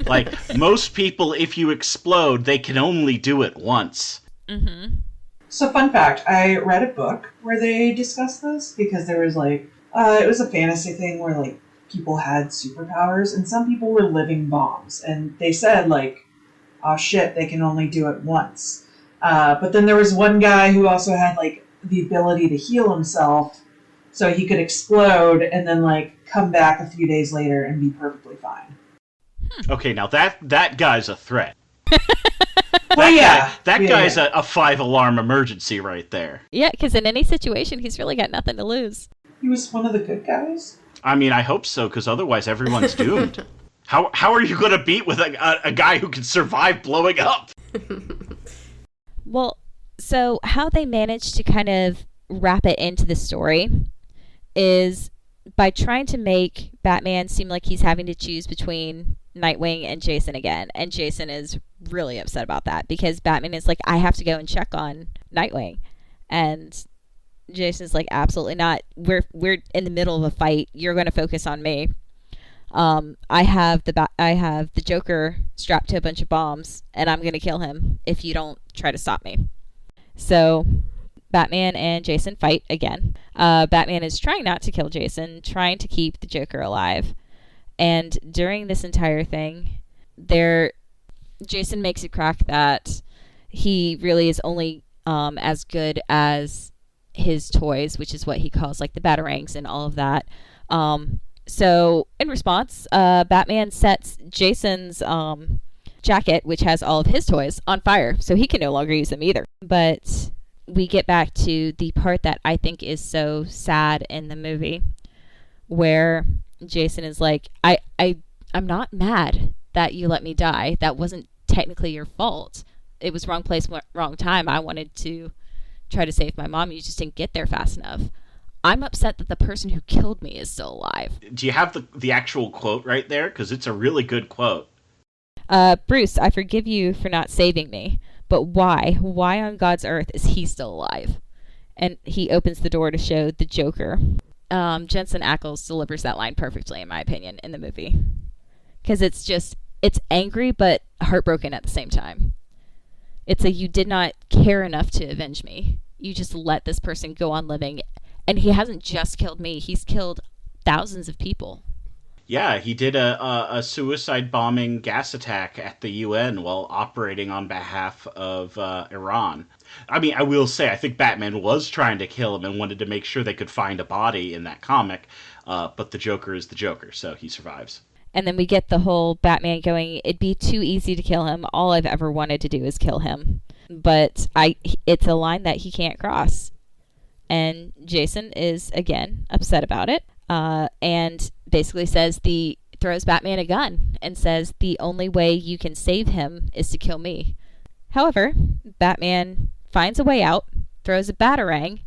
Like, most people, if you explode, they can only do it once. Mm-hmm. So, fun fact, I read a book where they discussed this, because there was like, it was a fantasy thing where like, people had superpowers, and some people were living bombs, and they said like, oh shit, they can only do it once. But then there was one guy who also had like the ability to heal himself, so he could explode and then like come back a few days later and be perfectly fine. Okay, now that guy's a threat. Well, yeah. That guy's a 5-alarm emergency right there. Yeah, because in any situation, he's really got nothing to lose. He was one of the good guys? I mean, I hope so, because otherwise everyone's doomed. How are you going to beat with a guy who can survive blowing up? Well, so how they managed to kind of wrap it into the story is by trying to make Batman seem like he's having to choose between Nightwing and Jason again. And Jason is really upset about that because Batman is like, I have to go and check on Nightwing. And Jason's like, absolutely not. We're in the middle of a fight. You're going to focus on me. I have the Joker strapped to a bunch of bombs, and I'm going to kill him if you don't try to stop me. So Batman and Jason fight again. Batman is trying not to kill Jason, trying to keep the Joker alive. And during this entire thing, Jason makes a crack that he really is only as good as his toys, which is what he calls like the batarangs and all of that. So in response, Batman sets Jason's jacket, which has all of his toys, on fire, so he can no longer use them either. But we get back to the part that I think is so sad in the movie, where Jason is like, I'm not mad that you let me die. That wasn't technically your fault. It was wrong place, wrong time. I wanted to try to save my mom. You just didn't get there fast enough. I'm upset that the person who killed me is still alive. Do you have the actual quote right there? Because it's a really good quote. Bruce, I forgive you for not saving me, but why? Why on God's earth is he still alive? And he opens the door to show the Joker. Jensen Ackles delivers that line perfectly, in my opinion, in the movie. Because it's angry, but heartbroken at the same time. It's you did not care enough to avenge me. You just let this person go on living. And he hasn't just killed me. He's killed thousands of people. Yeah, he did a suicide bombing gas attack at the UN while operating on behalf of Iran. I mean, I will say, I think Batman was trying to kill him and wanted to make sure they could find a body in that comic, but the Joker is the Joker, so he survives. And then we get the whole Batman going, it'd be too easy to kill him. All I've ever wanted to do is kill him. But it's a line that he can't cross. And Jason is, again, upset about it. And basically throws Batman a gun and says the only way you can save him is to kill me. However, Batman finds a way out, throws a batarang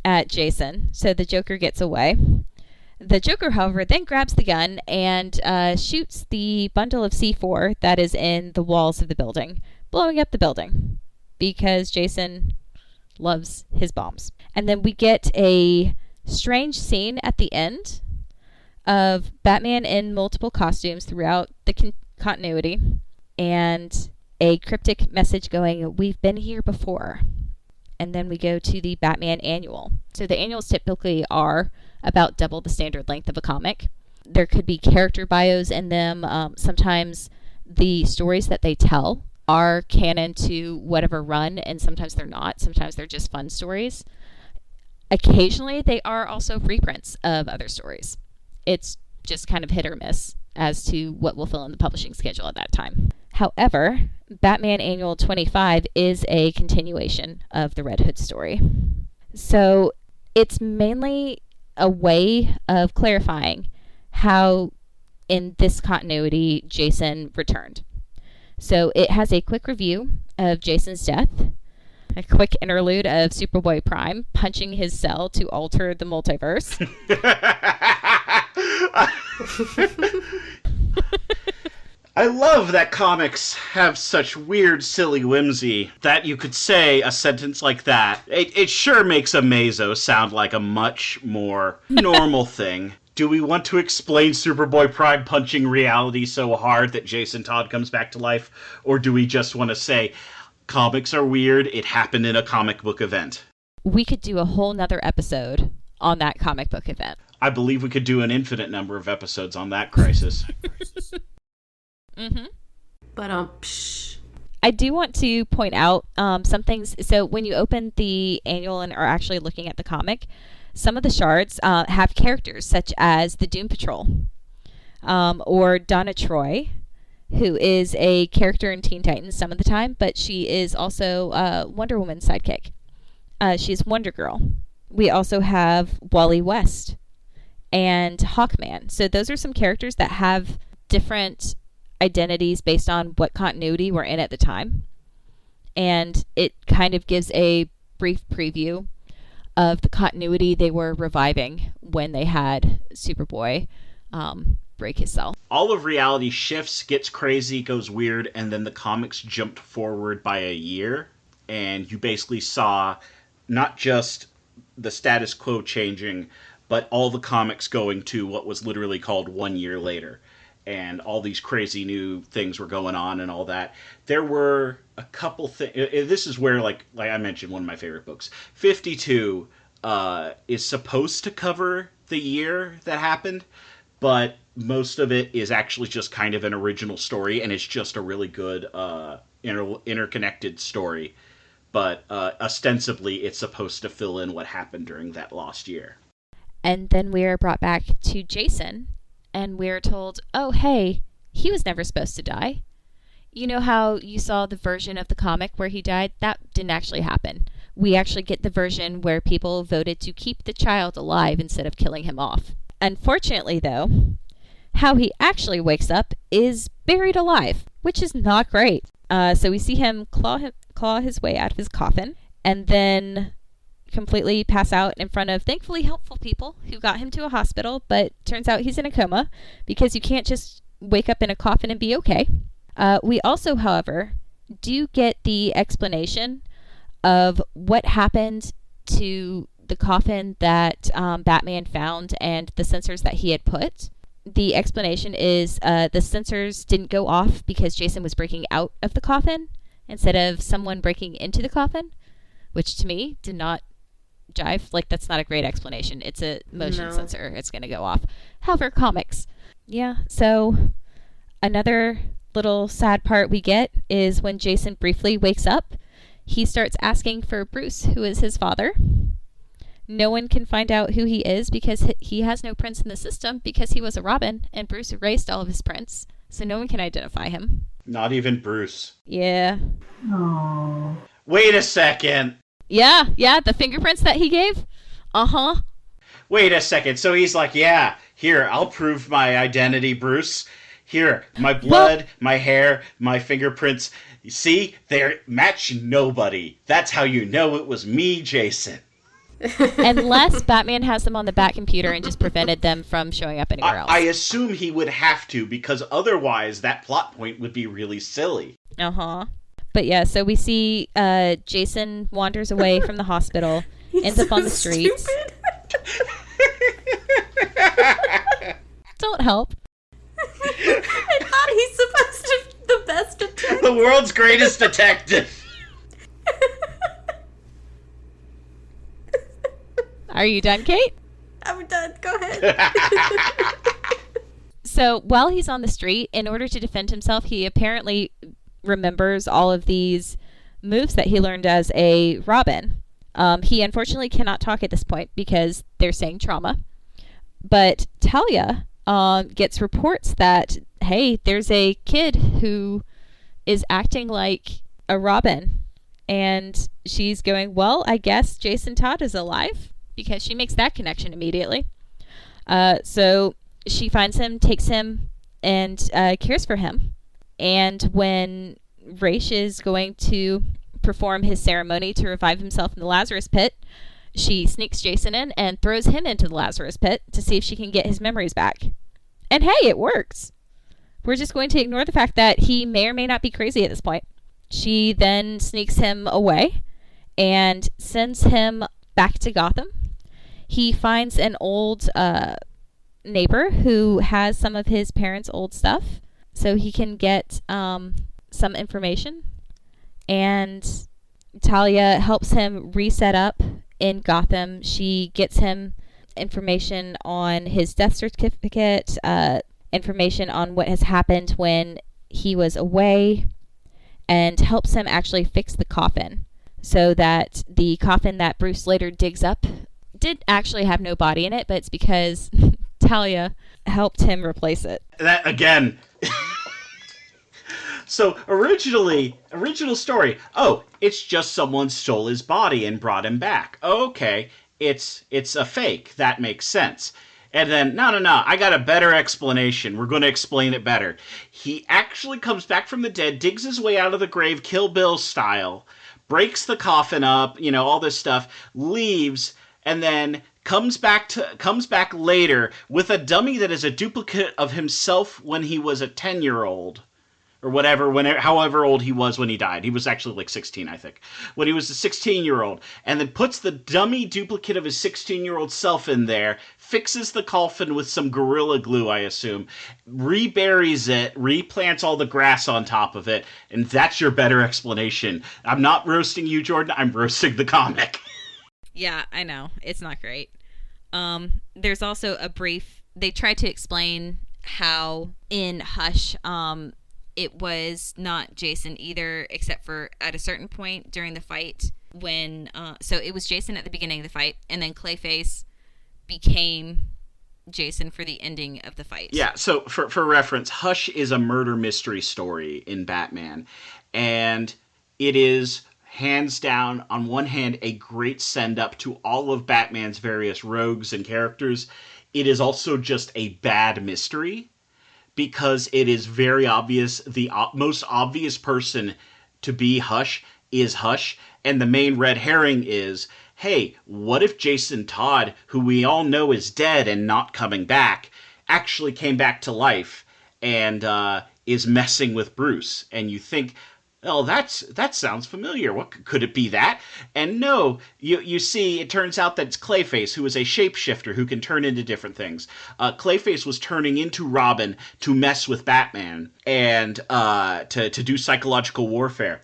at Jason, so the Joker gets away. The Joker, however, then grabs the gun and shoots the bundle of C4 that is in the walls of the building, blowing up the building. because Jason loves his bombs. And then we get a strange scene at the end of Batman in multiple costumes throughout the continuity, and a cryptic message going, "We've been here before." And then we go to the Batman annual. So the annuals typically are about double the standard length of a comic. There could be character bios in them. Sometimes the stories that they tell are canon to whatever run, and sometimes they're not. Sometimes they're just fun stories. Occasionally, they are also reprints of other stories. It's just kind of hit or miss as to what will fill in the publishing schedule at that time. However, Batman Annual 25 is a continuation of the Red Hood story. So it's mainly a way of clarifying how, in this continuity, Jason returned. So it has a quick review of Jason's death, a quick interlude of Superboy Prime punching his cell to alter the multiverse. I love that comics have such weird, silly whimsy that you could say a sentence like that. It sure makes Amazo sound like a much more normal thing. Do we want to explain Superboy Prime punching reality so hard that Jason Todd comes back to life? Or do we just want to say, comics are weird, it happened in a comic book event? We could do a whole nother episode on that comic book event. I believe we could do an infinite number of episodes on that crisis. Mm-hmm. But I do want to point out some things. So when you open the annual and are actually looking at the comic, some of the shards have characters such as the Doom Patrol, or Donna Troy, who is a character in Teen Titans some of the time, but she is also Wonder Woman's sidekick. She's Wonder Girl. We also have Wally West and Hawkman. So those are some characters that have different identities based on what continuity we're in at the time. And it kind of gives a brief preview of the continuity they were reviving when they had Superboy break his cell. All of reality shifts, gets crazy, goes weird, and then the comics jumped forward by a year, and you basically saw not just the status quo changing, but all the comics going to what was literally called 1 year later. And all these crazy new things were going on and all that. There were a couple things. This is where, like I mentioned, one of my favorite books, 52, is supposed to cover the year that happened, but most of it is actually just kind of an original story, and it's just a really good interconnected story. But ostensibly, it's supposed to fill in what happened during that lost year. And then we are brought back to Jason, and we're told, oh, hey, he was never supposed to die. You know how you saw the version of the comic where he died? That didn't actually happen. We actually get the version where people voted to keep the child alive instead of killing him off. Unfortunately, though, how he actually wakes up is buried alive, which is not great. So we see him claw his way out of his coffin, and then completely pass out in front of thankfully helpful people who got him to a hospital, but turns out he's in a coma because you can't just wake up in a coffin and be okay. We also, however, do get the explanation of what happened to the coffin that Batman found and the sensors that he had put. The explanation is the sensors didn't go off because Jason was breaking out of the coffin instead of someone breaking into the coffin, which to me did not jive. Like, that's not a great explanation. It's a motion sensor. It's going to go off. However, comics. Yeah, so another little sad part we get is when Jason briefly wakes up, he starts asking for Bruce, who is his father. No one can find out who he is because he has no prints in the system because he was a Robin, and Bruce erased all of his prints, so no one can identify him. Not even Bruce. Yeah. Aww. Wait a second. Yeah, the fingerprints that he gave? Uh-huh. Wait a second. So he's like, yeah, here, I'll prove my identity, Bruce. Here, my blood, my hair, my fingerprints. You see, they match nobody. That's how you know it was me, Jason. Unless Batman has them on the Bat computer and just prevented them from showing up anywhere else. I assume he would have to, because otherwise that plot point would be really silly. Uh-huh. But yeah, so we see Jason wanders away from the hospital, ends up on the streets. Don't help. I thought he's supposed to be the best detective. The world's greatest detective. Are you done, Kate? I'm done. Go ahead. So while he's on the street, in order to defend himself, he apparently remembers all of these moves that he learned as a Robin. He unfortunately cannot talk at this point because they're saying trauma. But Talia gets reports that, hey, there's a kid who is acting like a Robin. And she's going, well, I guess Jason Todd is alive, because she makes that connection immediately. So she finds him, takes him, and cares for him. And when Raish is going to perform his ceremony to revive himself in the Lazarus pit, she sneaks Jason in and throws him into the Lazarus pit to see if she can get his memories back. And hey, it works. We're just going to ignore the fact that he may or may not be crazy at this point. She then sneaks him away and sends him back to Gotham. He finds an old neighbor who has some of his parents' old stuff, so he can get some information. And Talia helps him reset up in Gotham. She gets him information on his death certificate, information on what has happened when he was away, and helps him actually fix the coffin, so that the coffin that Bruce later digs up did actually have no body in it, but it's because Talia helped him replace it. That, again... So, original story, oh, it's just someone stole his body and brought him back. Okay, it's a fake. That makes sense. And then, no, I got a better explanation. We're going to explain it better. He actually comes back from the dead, digs his way out of the grave, Kill Bill style, breaks the coffin up, all this stuff, leaves, and then comes back later with a dummy that is a duplicate of himself when he was a 10-year-old. Or whatever, however old he was when he died. He was actually like 16, I think. When he was a 16-year-old. And then puts the dummy duplicate of his 16-year-old self in there, fixes the coffin with some Gorilla Glue, I assume, reburies it, replants all the grass on top of it, and that's your better explanation. I'm not roasting you, Jordan. I'm roasting the comic. Yeah, I know. It's not great. There's also a brief... They try to explain how in Hush... it was not Jason either, except for at a certain point during the fight when... so it was Jason at the beginning of the fight, and then Clayface became Jason for the ending of the fight. Yeah, so for reference, Hush is a murder mystery story in Batman. And it is, hands down, on one hand, a great send-up to all of Batman's various rogues and characters. It is also just a bad mystery, because it is very obvious the most obvious person to be Hush is Hush, and the main red herring is, hey, what if Jason Todd, who we all know is dead and not coming back, actually came back to life and is messing with Bruce? And you think, oh, that sounds familiar. What could it be that? And no, you see, it turns out that it's Clayface, who is a shapeshifter who can turn into different things. Clayface was turning into Robin to mess with Batman and to do psychological warfare.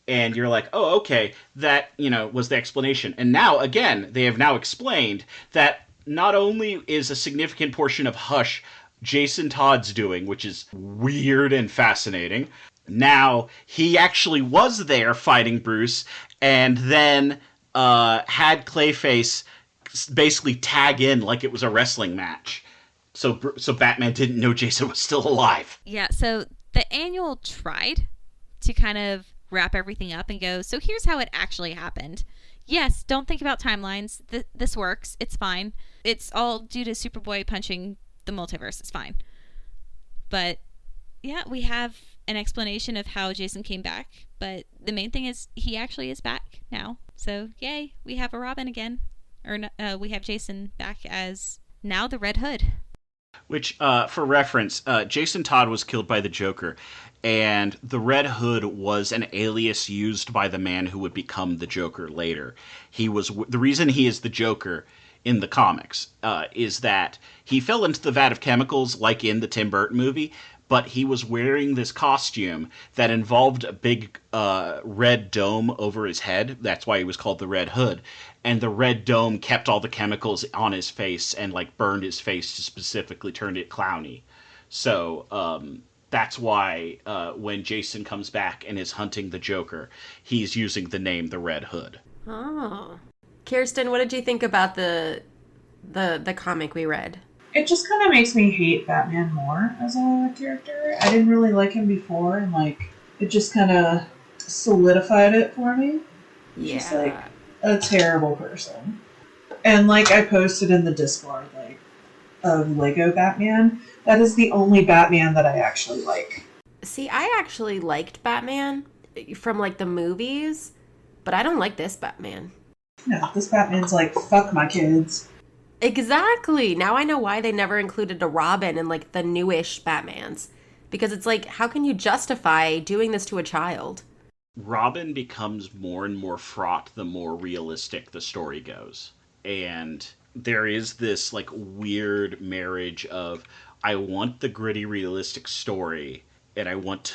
And you're like, oh, okay, that, was the explanation. And now, again, they have now explained that not only is a significant portion of Hush Jason Todd's doing, which is weird and fascinating. Now, he actually was there fighting Bruce, and then had Clayface basically tag in like it was a wrestling match. So Batman didn't know Jason was still alive. Yeah, so the annual tried to kind of wrap everything up and go, so here's how it actually happened. Yes, don't think about timelines. This works. It's fine. It's all due to Superboy punching the multiverse. It's fine. But, yeah, we have an explanation of how Jason came back. But the main thing is he actually is back now. So, yay, we have a Robin again. Or we have Jason back as now the Red Hood. Which, for reference, Jason Todd was killed by the Joker, and the Red Hood was an alias used by the man who would become the Joker later. The reason he is the Joker in the comics is that he fell into the vat of chemicals, like in the Tim Burton movie, but he was wearing this costume that involved a big red dome over his head. That's why he was called the Red Hood. And the red dome kept all the chemicals on his face and like burned his face to specifically turn it clowny. So that's why when Jason comes back and is hunting the Joker, he's using the name the Red Hood. Oh. Kirsten, what did you think about the comic we read? It just kind of makes me hate Batman more as a character. I didn't really like him before, and like it just kind of solidified it for me. Yeah. He's like a terrible person. And like I posted in the Discord, like of Lego Batman, that is the only Batman that I actually like. See, I actually liked Batman from like the movies, but I don't like this Batman. No, this Batman's like, fuck my kids. Exactly. Now I know why they never included a Robin in like the newish Batmans. Because it's like, how can you justify doing this to a child? Robin becomes more and more fraught the more realistic the story goes. And there is this like weird marriage of I want the gritty realistic story and I want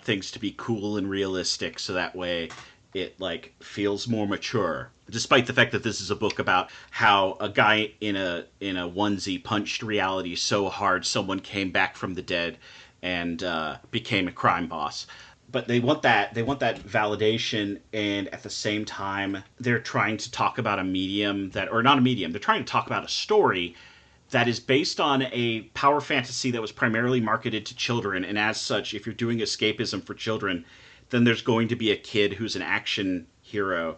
things to be cool and realistic so that way it like feels more mature. Despite the fact that this is a book about how a guy in a onesie punched reality so hard someone came back from the dead and became a crime boss. But they want that validation, and at the same time they're trying to talk about a medium that, or not a medium, they're trying to talk about a story that is based on a power fantasy that was primarily marketed to children, and as such, if you're doing escapism for children, then there's going to be a kid who's an action hero,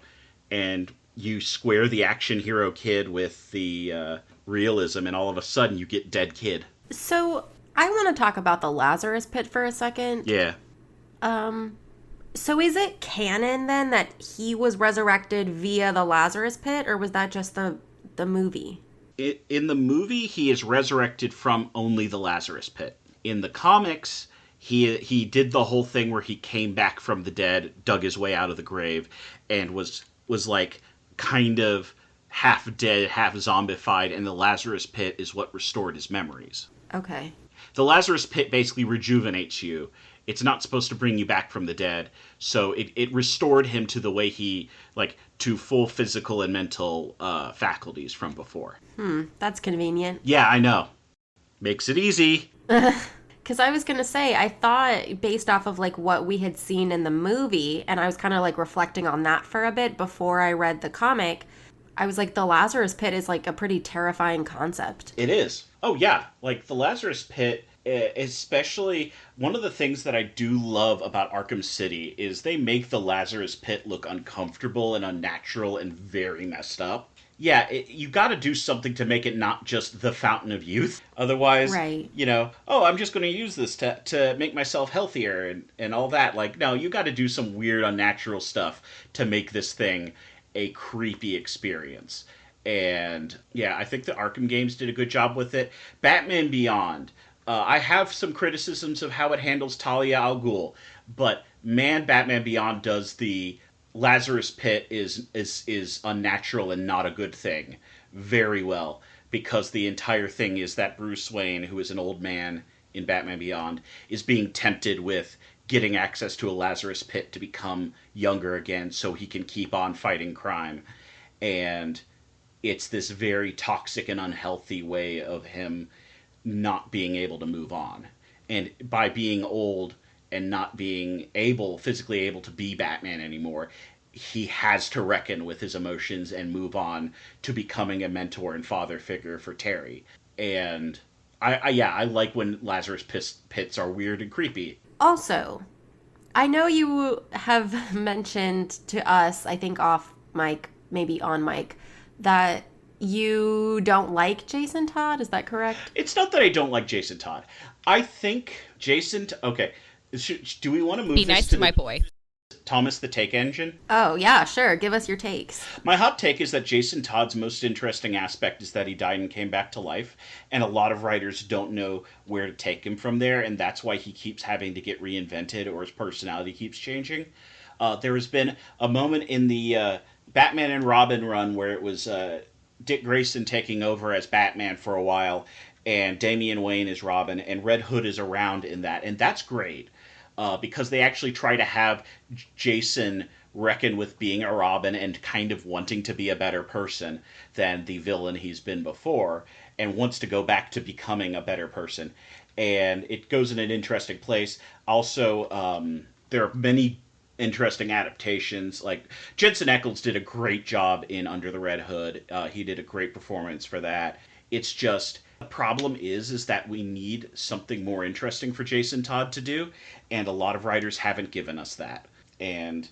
and you square the action hero kid with the realism, and all of a sudden you get dead kid. So I want to talk about the Lazarus Pit for a second. Yeah. So is it canon then that he was resurrected via the Lazarus Pit, or was that just the movie? In the movie, he is resurrected from only the Lazarus Pit. In the comics, he did the whole thing where he came back from the dead, dug his way out of the grave, and was like kind of half dead, half zombified, and the Lazarus Pit is what restored his memories. Okay. The Lazarus Pit basically rejuvenates you. It's not supposed to bring you back from the dead, so it restored him to the way he, like, to full physical and mental faculties from before. That's convenient. Yeah, I know. Makes it easy. Because I was going to say, I thought based off of like what we had seen in the movie, and I was kind of like reflecting on that for a bit before I read the comic, I was like, the Lazarus Pit is like a pretty terrifying concept. It is. Oh, yeah. Like, the Lazarus Pit, especially, one of the things that I do love about Arkham City is they make the Lazarus Pit look uncomfortable and unnatural and very messed up. Yeah, you got to do something to make it not just the fountain of youth. Otherwise, right. I'm just going to use this to make myself healthier and all that. Like, no, you got to do some weird, unnatural stuff to make this thing a creepy experience. And, yeah, I think the Arkham games did a good job with it. Batman Beyond. I have some criticisms of how it handles Talia al Ghul, but, man, Batman Beyond does the Lazarus Pit is unnatural and not a good thing very well, because the entire thing is that Bruce Wayne, who is an old man in Batman Beyond, is being tempted with getting access to a Lazarus Pit to become younger again so he can keep on fighting crime. And it's this very toxic and unhealthy way of him not being able to move on. And by being old and not being physically able to be Batman anymore, he has to reckon with his emotions and move on to becoming a mentor and father figure for Terry. And I like when Lazarus pits are weird and creepy. Also, I know you have mentioned to us, I think off mic, maybe on mic, that you don't like Jason Todd. Is that correct? It's not that I don't like Jason Todd. I think Jason... Okay, do we want to move Be nice to my boy. Thomas the Take Engine. Oh, yeah, sure. Give us your takes. My hot take is that Jason Todd's most interesting aspect is that he died and came back to life, and a lot of writers don't know where to take him from there, and that's why he keeps having to get reinvented or his personality keeps changing. There has been a moment in the Batman and Robin run where it was Dick Grayson taking over as Batman for a while, and Damian Wayne is Robin, and Red Hood is around in that, and that's great. Because they actually try to have Jason reckon with being a Robin and kind of wanting to be a better person than the villain he's been before, and wants to go back to becoming a better person. And it goes in an interesting place. Also, there are many interesting adaptations. Like, Jensen Ackles did a great job in Under the Red Hood. He did a great performance for that. It's just... the problem is that we need something more interesting for Jason Todd to do, and a lot of writers haven't given us that. And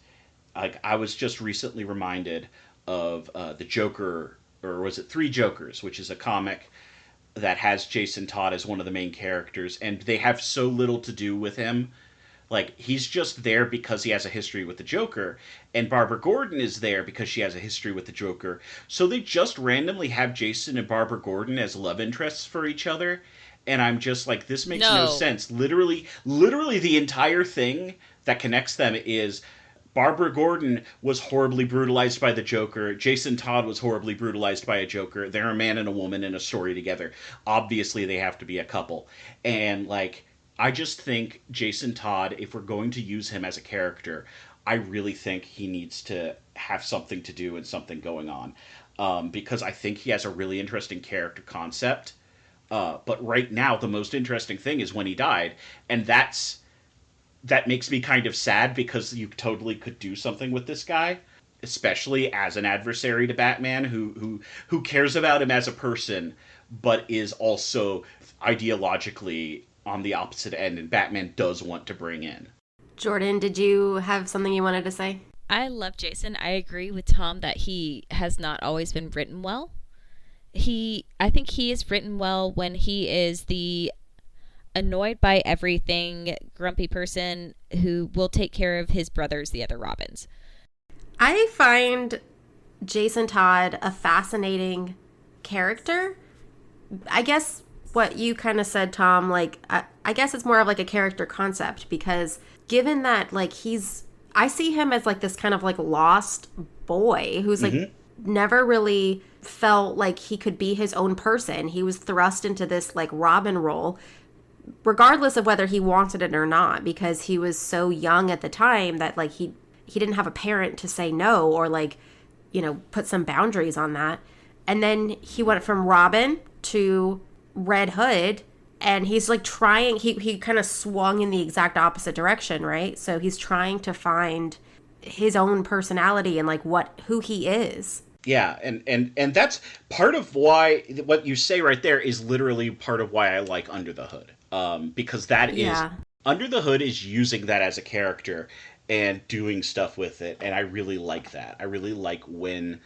I was just recently reminded of the Joker, or was it Three Jokers, which is a comic that has Jason Todd as one of the main characters, and they have so little to do with him. Like, he's just there because he has a history with the Joker, and Barbara Gordon is there because she has a history with the Joker. So they just randomly have Jason and Barbara Gordon as love interests for each other, and I'm just like, this makes no sense. Literally the entire thing that connects them is Barbara Gordon was horribly brutalized by the Joker. Jason Todd was horribly brutalized by a Joker. They're a man and a woman in a story together. Obviously, they have to be a couple. And, like... I just think Jason Todd, if we're going to use him as a character, I really think he needs to have something to do and something going on. Because I think he has a really interesting character concept. But right now, the most interesting thing is when he died. And that makes me kind of sad, because you totally could do something with this guy. Especially as an adversary to Batman, who cares about him as a person, but is also ideologically... on the opposite end, and Batman does want to bring in. Jordan, did you have something you wanted to say? I love Jason. I agree with Tom that he has not always been written well. I think he is written well when he is the annoyed by everything, grumpy person who will take care of his brothers, the other Robins. I find Jason Todd a fascinating character. I guess what you kind of said, Tom, like, I guess it's more of like a character concept, because given that, like, I see him as like this kind of like lost boy who's like never really felt like he could be his own person. He was thrust into this like Robin role, regardless of whether he wanted it or not, because he was so young at the time that like he didn't have a parent to say no or like, you know, put some boundaries on that. And then he went from Robin to Red Hood, and he's like trying, he kind of swung in the exact opposite direction, right? So he's trying to find his own personality and like who he is. Yeah, and that's part of why what you say right there is literally part of why I like Under the Hood. Because that is Under the Hood is using that as a character and doing stuff with it, and I really like that. I really like when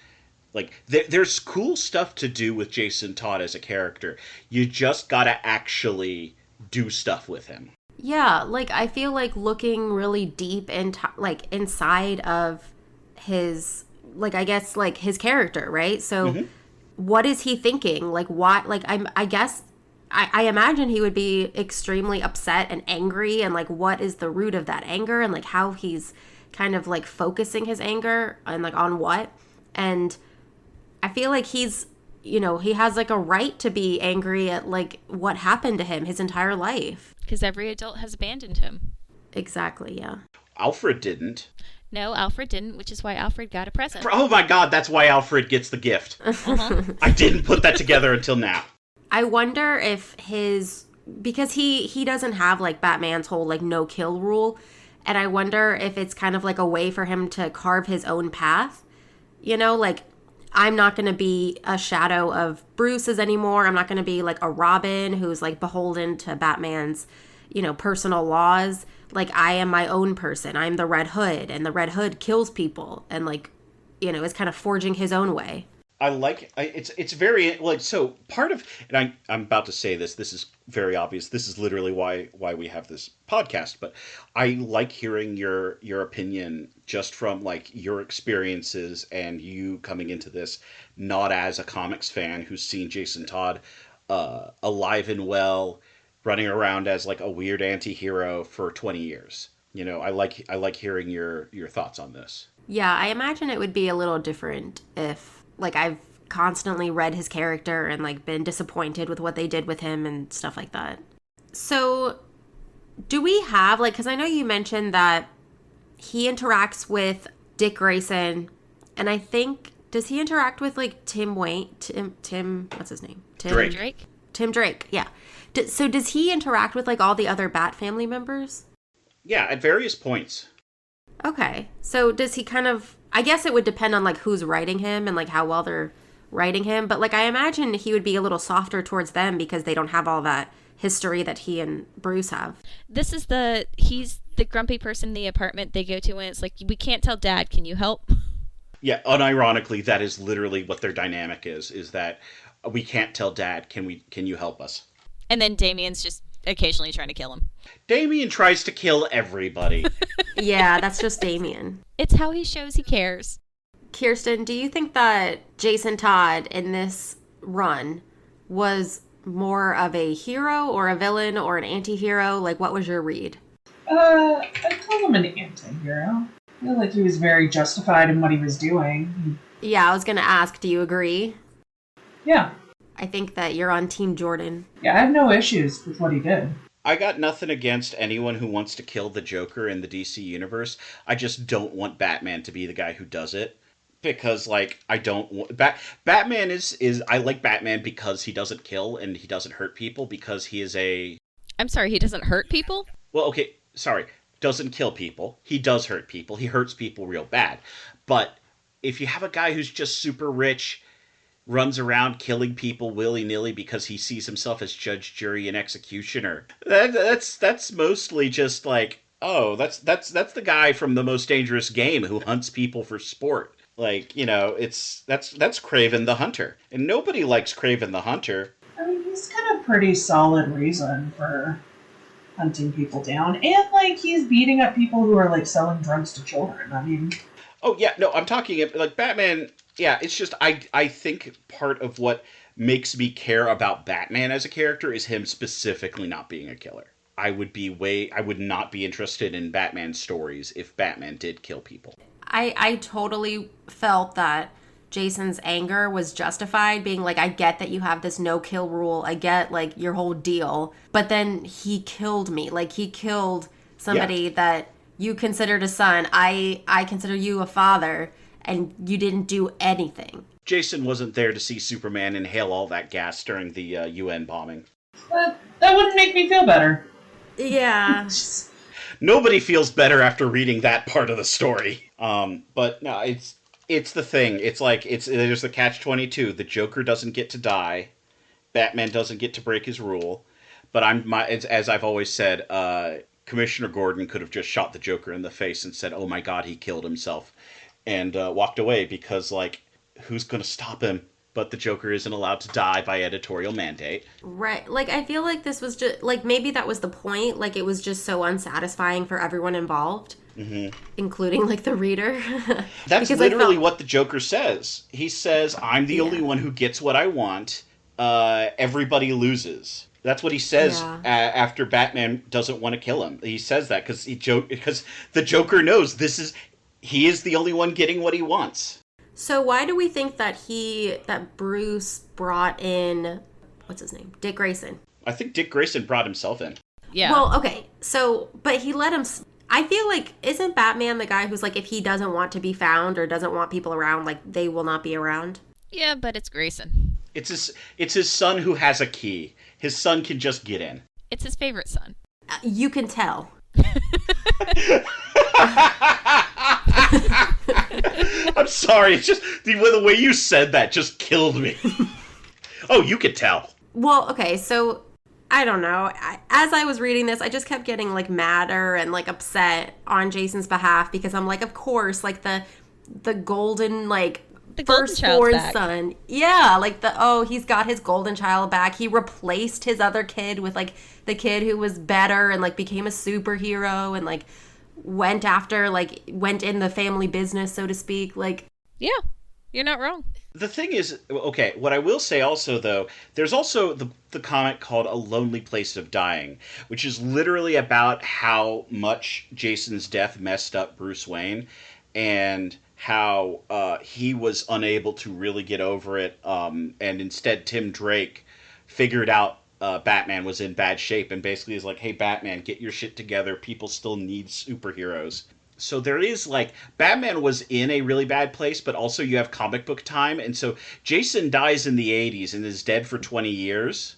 there's cool stuff to do with Jason Todd as a character. You just gotta actually do stuff with him. Yeah, like, I feel like looking really deep into, like, inside of his, like, I guess, like, his character, right? So, what is he thinking? Like, why, like, I guess, I imagine he would be extremely upset and angry, and, like, what is the root of that anger, and, like, how he's kind of, like, focusing his anger, and, like, on what? And I feel like he's, you know, he has like a right to be angry at like what happened to him his entire life. Because every adult has abandoned him. Exactly, yeah. Alfred didn't. No, Alfred didn't, which is why Alfred got a present. Oh my god, that's why Alfred gets the gift. I didn't put that together until now. I wonder if because he doesn't have like Batman's whole like no kill rule, and I wonder if it's kind of like a way for him to carve his own path. You know, like, I'm not going to be a shadow of Bruce's anymore. I'm not going to be like a Robin who's like beholden to Batman's, you know, personal laws. Like, I am my own person. I'm the Red Hood, and the Red Hood kills people and like, you know, is kind of forging his own way. It's very like, so part of, and I'm about to say this. This is very obvious. This is literally why we have this podcast. But I like hearing your opinion just from like your experiences and you coming into this not as a comics fan who's seen Jason Todd alive and well, running around as like a weird anti-hero for 20 years. You know, I like hearing your thoughts on this. Yeah, I imagine it would be a little different if, like, I've constantly read his character and, like, been disappointed with what they did with him and stuff like that. So, do we have, like, because I know you mentioned that he interacts with Dick Grayson, and I think, does he interact with, like, Tim Wayne? Tim, what's his name? Drake? Tim Drake, yeah. So, does he interact with, like, all the other Bat family members? Yeah, at various points. Okay. So does he kind of, I guess it would depend on like who's writing him and like how well they're writing him, but like I imagine he would be a little softer towards them because they don't have all that history that he and Bruce have. He's the grumpy person in the apartment they go to and it's like, we can't tell Dad, can you help? Yeah, unironically, that is literally what their dynamic is that we can't tell Dad, can you help us? And then Damien's just occasionally trying to kill him. Damien tries to kill everybody. Yeah, that's just Damien. It's how he shows he cares. Kirsten, do you think that Jason Todd in this run was more of a hero or a villain or an anti-hero? Like, what was your read? I'd call him an anti-hero. I feel like he was very justified in what he was doing. Yeah, I was going to ask, do you agree? Yeah. I think that you're on Team Jordan. Yeah, I have no issues with what he did. I got nothing against anyone who wants to kill the Joker in the DC universe. I just don't want Batman to be the guy who does it. Because, like, I don't want... Batman is... I like Batman because he doesn't kill and he doesn't hurt people because he is a... I'm sorry, he doesn't hurt people? Well, okay, sorry. Doesn't kill people. He does hurt people. He hurts people real bad. But if you have a guy who's just super rich, runs around killing people willy-nilly because he sees himself as judge, jury, and executioner, that's mostly just like, oh, that's the guy from The Most Dangerous Game who hunts people for sport. Like, you know, that's Kraven the Hunter. And nobody likes Kraven the Hunter. I mean, he's got a pretty solid reason for hunting people down. And, like, he's beating up people who are, like, selling drugs to children. I mean... Oh, yeah, no, I'm talking, like, Batman... Yeah, it's just, I think part of what makes me care about Batman as a character is him specifically not being a killer. I would not be interested in Batman stories if Batman did kill people. I totally felt that Jason's anger was justified, being like, I get that you have this no-kill rule. I get, like, your whole deal. But then he killed me. Like, he killed somebody that you considered a son. I consider you a father. And you didn't do anything. Jason wasn't there to see Superman inhale all that gas during the UN bombing. That wouldn't make me feel better. Yeah. Nobody feels better after reading that part of the story. But no, it's the thing. It's like there's the catch-22. The Joker doesn't get to die. Batman doesn't get to break his rule. But as I've always said, Commissioner Gordon could have just shot the Joker in the face and said, "Oh my God, he killed himself." And walked away because, like, who's going to stop him? But the Joker isn't allowed to die by editorial mandate. Right. Like, I feel like this was just, like, maybe that was the point. Like, it was just so unsatisfying for everyone involved. Mm-hmm. Including, like, the reader. That's literally what the Joker says. He says, I'm the only one who gets what I want. Everybody loses. That's what he says after Batman doesn't want to kill him. He says that because the Joker knows he is the only one getting what he wants. So why do we think that Bruce brought in, what's his name? Dick Grayson. I think Dick Grayson brought himself in. Yeah. Well, okay. So, but he let him, I feel like, isn't Batman the guy who's like, if he doesn't want to be found or doesn't want people around, like, they will not be around? Yeah, but it's Grayson. It's his son who has a key. His son can just get in. It's his favorite son. You can tell. I'm sorry, it's just the way you said that just killed me. Oh, you could tell. Well, okay, so I don't know. As I was reading this, I just kept getting like madder and like upset on Jason's behalf because I'm like, of course, like the golden like the golden child's back. son. Yeah, like he's got his golden child back. He replaced his other kid with like the kid who was better and like became a superhero and like went in the family business, so to speak. Like, yeah, you're not wrong. The thing is, okay, what I will say also, though, there's also the comic called A Lonely Place of Dying, which is literally about how much Jason's death messed up Bruce Wayne and how he was unable to really get over it. And instead, Tim Drake figured out Batman was in bad shape and basically is like, hey, Batman, get your shit together. People still need superheroes. So there is, like, Batman was in a really bad place, but also you have comic book time. And so Jason dies in the 80s and is dead for 20 years.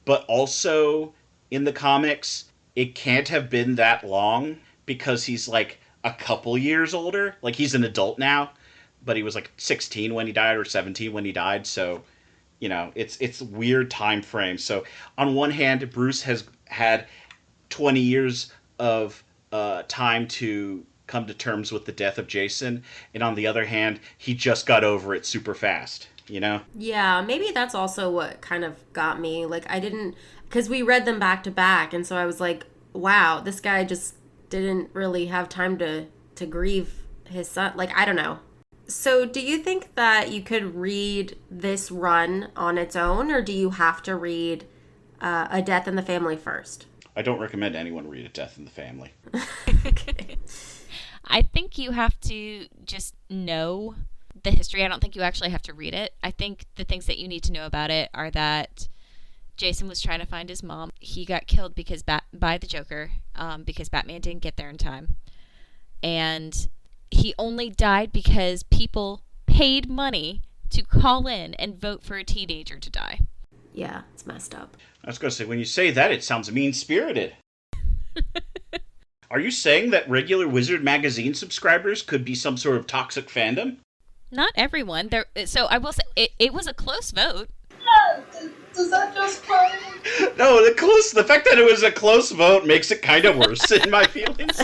But also, in the comics, it can't have been that long because he's, like, a couple years older. Like, he's an adult now, but he was, like, 16 when he died or 17 when he died. So, you know, it's weird time frame. So, on one hand, Bruce has had 20 years of time to come to terms with the death of Jason, and on the other hand, he just got over it super fast, you know? Yeah, maybe that's also what kind of got me. Like, I didn't, because we read them back to back, and so I was like, wow, this guy just didn't really have time to grieve his son. Like, I don't know. So do you think that you could read this run on its own, or do you have to read A Death in the Family first? I don't recommend anyone read A Death in the Family. Okay. I think you have to just know the history. I don't think you actually have to read it. I think the things that you need to know about it are that Jason was trying to find his mom. He got killed by the Joker because Batman didn't get there in time. And he only died because people paid money to call in and vote for a teenager to die. Yeah, it's messed up. I was going to say, when you say that, it sounds mean-spirited. Are you saying that regular Wizard magazine subscribers could be some sort of toxic fandom? Not everyone. So I will say, it was a close vote. Does that just play? No, the fact that it was a close vote makes it kind of worse in my feelings.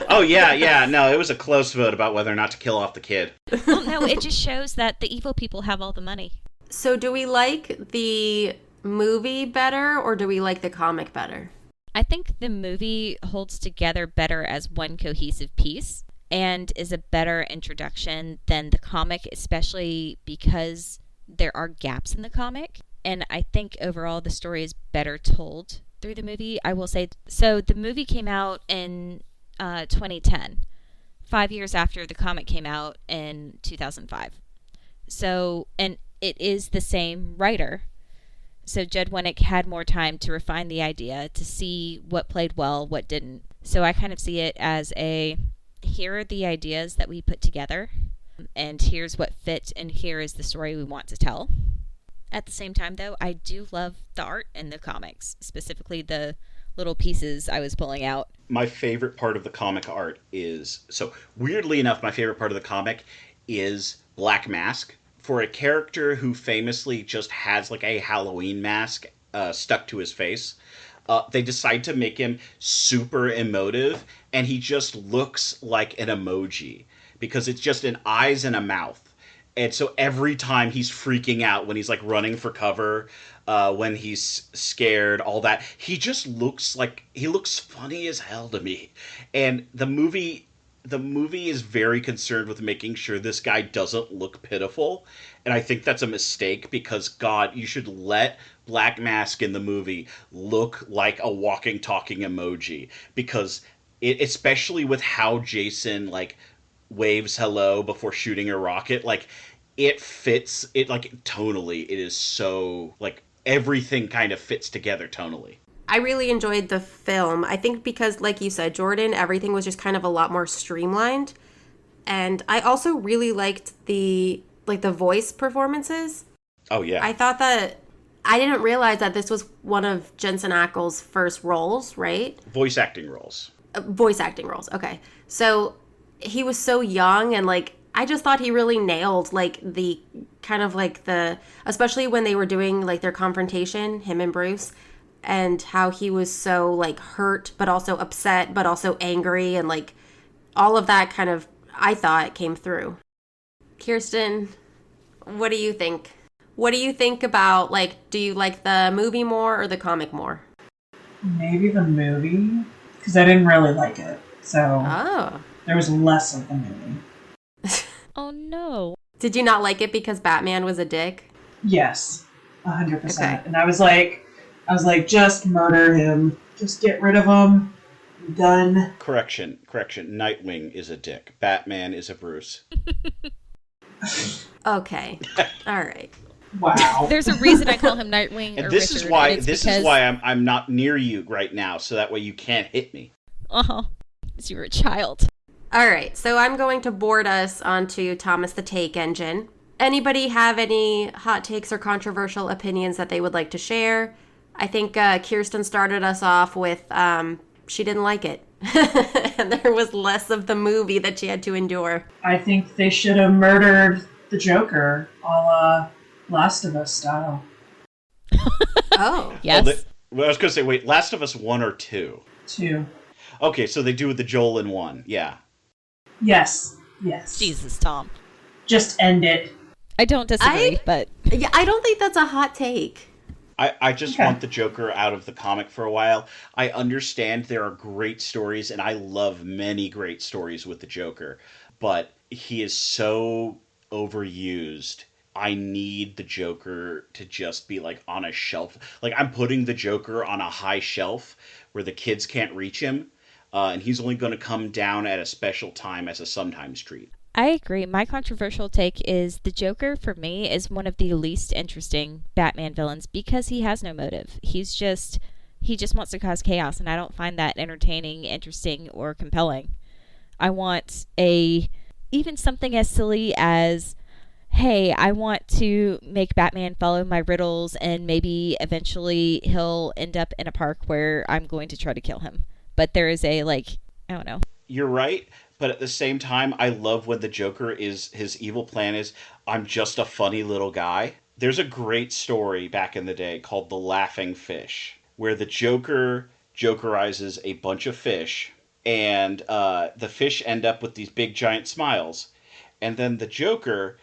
Oh, yeah, no, it was a close vote about whether or not to kill off the kid. Well, no, it just shows that the evil people have all the money. So do we like the movie better, or do we like the comic better? I think the movie holds together better as one cohesive piece and is a better introduction than the comic, especially because there are gaps in the comic. And I think overall the story is better told through the movie. I will say, so the movie came out in 2010, 5 years after the comic came out in 2005. So, and it is the same writer. So Judd Winnick had more time to refine the idea, to see what played well, what didn't. So I kind of see it as here are the ideas that we put together, and here's what fit, and here is the story we want to tell. At the same time, though, I do love the art in the comics, specifically the little pieces I was pulling out. My favorite part of the comic art is, so weirdly enough, my favorite part of the comic is Black Mask. For a character who famously just has like a Halloween mask stuck to his face, they decide to make him super emotive, and he just looks like an emoji because it's just an eyes and a mouth. And so every time he's freaking out, when he's like running for cover, when he's scared, all that, he just looks funny as hell to me. And the movie is very concerned with making sure this guy doesn't look pitiful. And I think that's a mistake because, God, you should let Black Mask in the movie look like a walking, talking emoji. Because especially with how Jason, like, waves hello before shooting a rocket, like, it fits, tonally, it is so, like, everything kind of fits together tonally. I really enjoyed the film. I think because, like you said, Jordan, everything was just kind of a lot more streamlined. And I also really liked the voice performances. Oh, yeah. I thought that, I didn't realize that this was one of Jensen Ackles' first roles, right? Voice acting roles. Voice acting roles, okay. So he was so young, and, like, I just thought he really nailed, like, the kind of, like, especially when they were doing, like, their confrontation, him and Bruce, and how he was so, like, hurt, but also upset, but also angry, and, like, all of that kind of, I thought, came through. Kirsten, what do you think? What do you think about, like, do you like the movie more or the comic more? Maybe the movie, because I didn't really like it. So Oh. there was less of the movie. Oh no. Did you not like it because Batman was a dick? Yes, 100%. Okay. And I was like, just murder him. Just get rid of him. I'm done. Correction. Nightwing is a dick. Batman is a Bruce. Okay. All right. Wow. There's a reason I call him Nightwing. And or this Richard, is why and it's this because... is why I'm not near you right now, so that way you can't hit me. Because you were a child. All right. So I'm going to board us onto Thomas the Take Engine. Anybody have any hot takes or controversial opinions that they would like to share? I think Kirsten started us off with she didn't like it. And there was less of the movie that she had to endure. I think they should have murdered the Joker, a la Last of Us style. Oh. Yes. Well, I was going to say, wait, Last of Us 1 or 2? 2. Okay, so they do with the Joel in 1, yeah. Yes. Jesus, Tom. Just end it. I don't disagree, but... Yeah, I don't think that's a hot take. I just want the Joker out of the comic for a while. I understand there are great stories, and I love many great stories with the Joker, but he is so overused. I need the Joker to just be, like, on a shelf. Like, I'm putting the Joker on a high shelf where the kids can't reach him, and he's only going to come down at a special time as a sometimes treat. I agree. My controversial take is the Joker, for me, is one of the least interesting Batman villains because he has no motive. He just wants to cause chaos, and I don't find that entertaining, interesting, or compelling. I want even something as silly as, hey, I want to make Batman follow my riddles, and maybe eventually he'll end up in a park where I'm going to try to kill him. But there is I don't know. You're right. But at the same time, I love when the Joker his evil plan is, I'm just a funny little guy. There's a great story back in the day called The Laughing Fish, where the Joker jokerizes a bunch of fish, and the fish end up with these big giant smiles. And then the Joker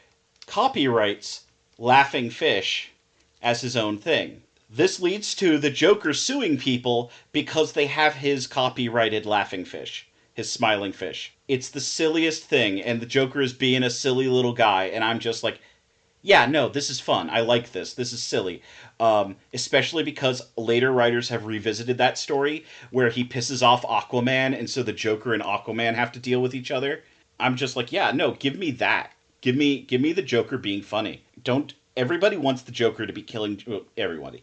copyrights Laughing Fish as his own thing. This leads to the Joker suing people because they have his copyrighted Laughing Fish. His smiling fish. It's the silliest thing, and the Joker is being a silly little guy, and I'm just like, yeah, no, this is fun. I like this. This is silly. Especially because later writers have revisited that story where he pisses off Aquaman, and so the Joker and Aquaman have to deal with each other. I'm just like, yeah, no, give me that. Give me the Joker being funny. Everybody wants the Joker to be killing... everybody.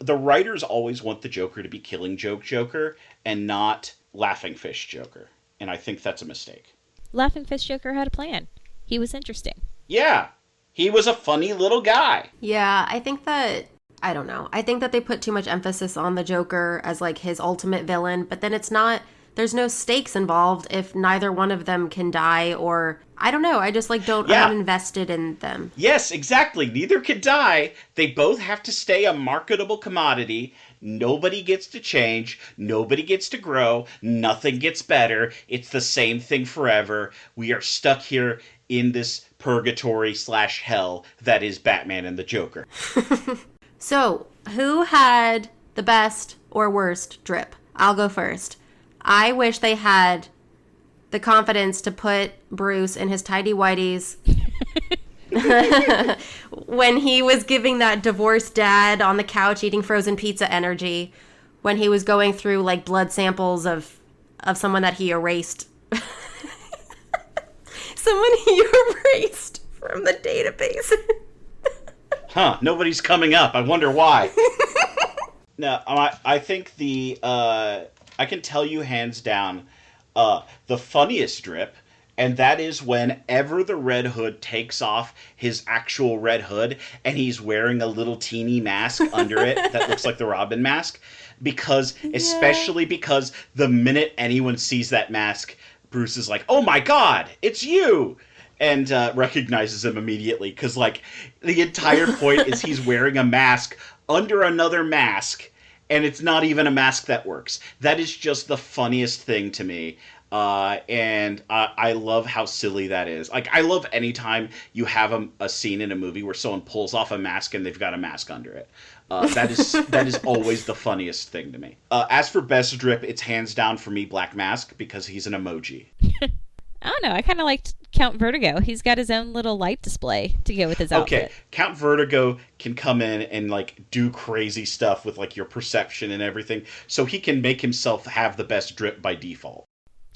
The writers always want the Joker to be killing Joker and not Laughing Fish Joker. And I think that's a mistake. Laughing Fish Joker had a plan. He was interesting. Yeah. He was a funny little guy. Yeah, I think that... I don't know. I think that they put too much emphasis on the Joker as, like, his ultimate villain, but then it's not... There's no stakes involved if neither one of them can die, or... I don't know. I just, like, I'm not invested in them. Yes, exactly. Neither can die. They both have to stay a marketable commodity. Nobody gets to change. Nobody gets to grow. Nothing gets better. It's the same thing forever. We are stuck here in this purgatory/hell that is Batman and the Joker. So, who had the best or worst drip? I'll go first. I wish they had the confidence to put Bruce in his tighty-whities when he was giving that divorced dad on the couch eating frozen pizza energy, when he was going through, like, blood samples of someone that he erased. Someone he erased from the database. Huh, nobody's coming up. I wonder why. No, I think I can tell you hands down, the funniest drip, and that is whenever the Red Hood takes off his actual Red Hood and he's wearing a little teeny mask under it that looks like the Robin mask. Especially because the minute anyone sees that mask, Bruce is like, oh my god, it's you! And recognizes him immediately, because, like, the entire point is he's wearing a mask under another mask, and it's not even a mask that works. That is just the funniest thing to me. And I love how silly that is. Like, I love anytime you have a scene in a movie where someone pulls off a mask and they've got a mask under it. That is always the funniest thing to me. As for best drip, it's hands down for me Black Mask because he's an emoji. I don't know. I kind of liked Count Vertigo. He's got his own little light display to go with his outfit. Okay, Count Vertigo can come in and like do crazy stuff with like your perception and everything, so he can make himself have the best drip by default.